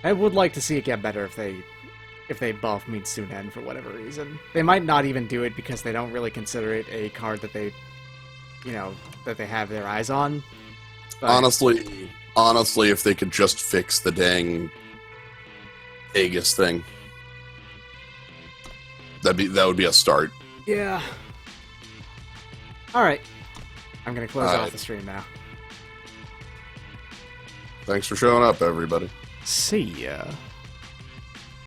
I would like to see it get better if they buff Mitsunen for whatever reason. They might not even do it because they don't really consider it a card that they have their eyes on. But Honestly, if they could just fix the dang Aegis thing, that would be a start. Yeah. Alright. I'm gonna close All off right. the stream now. Thanks for showing up, everybody. See ya.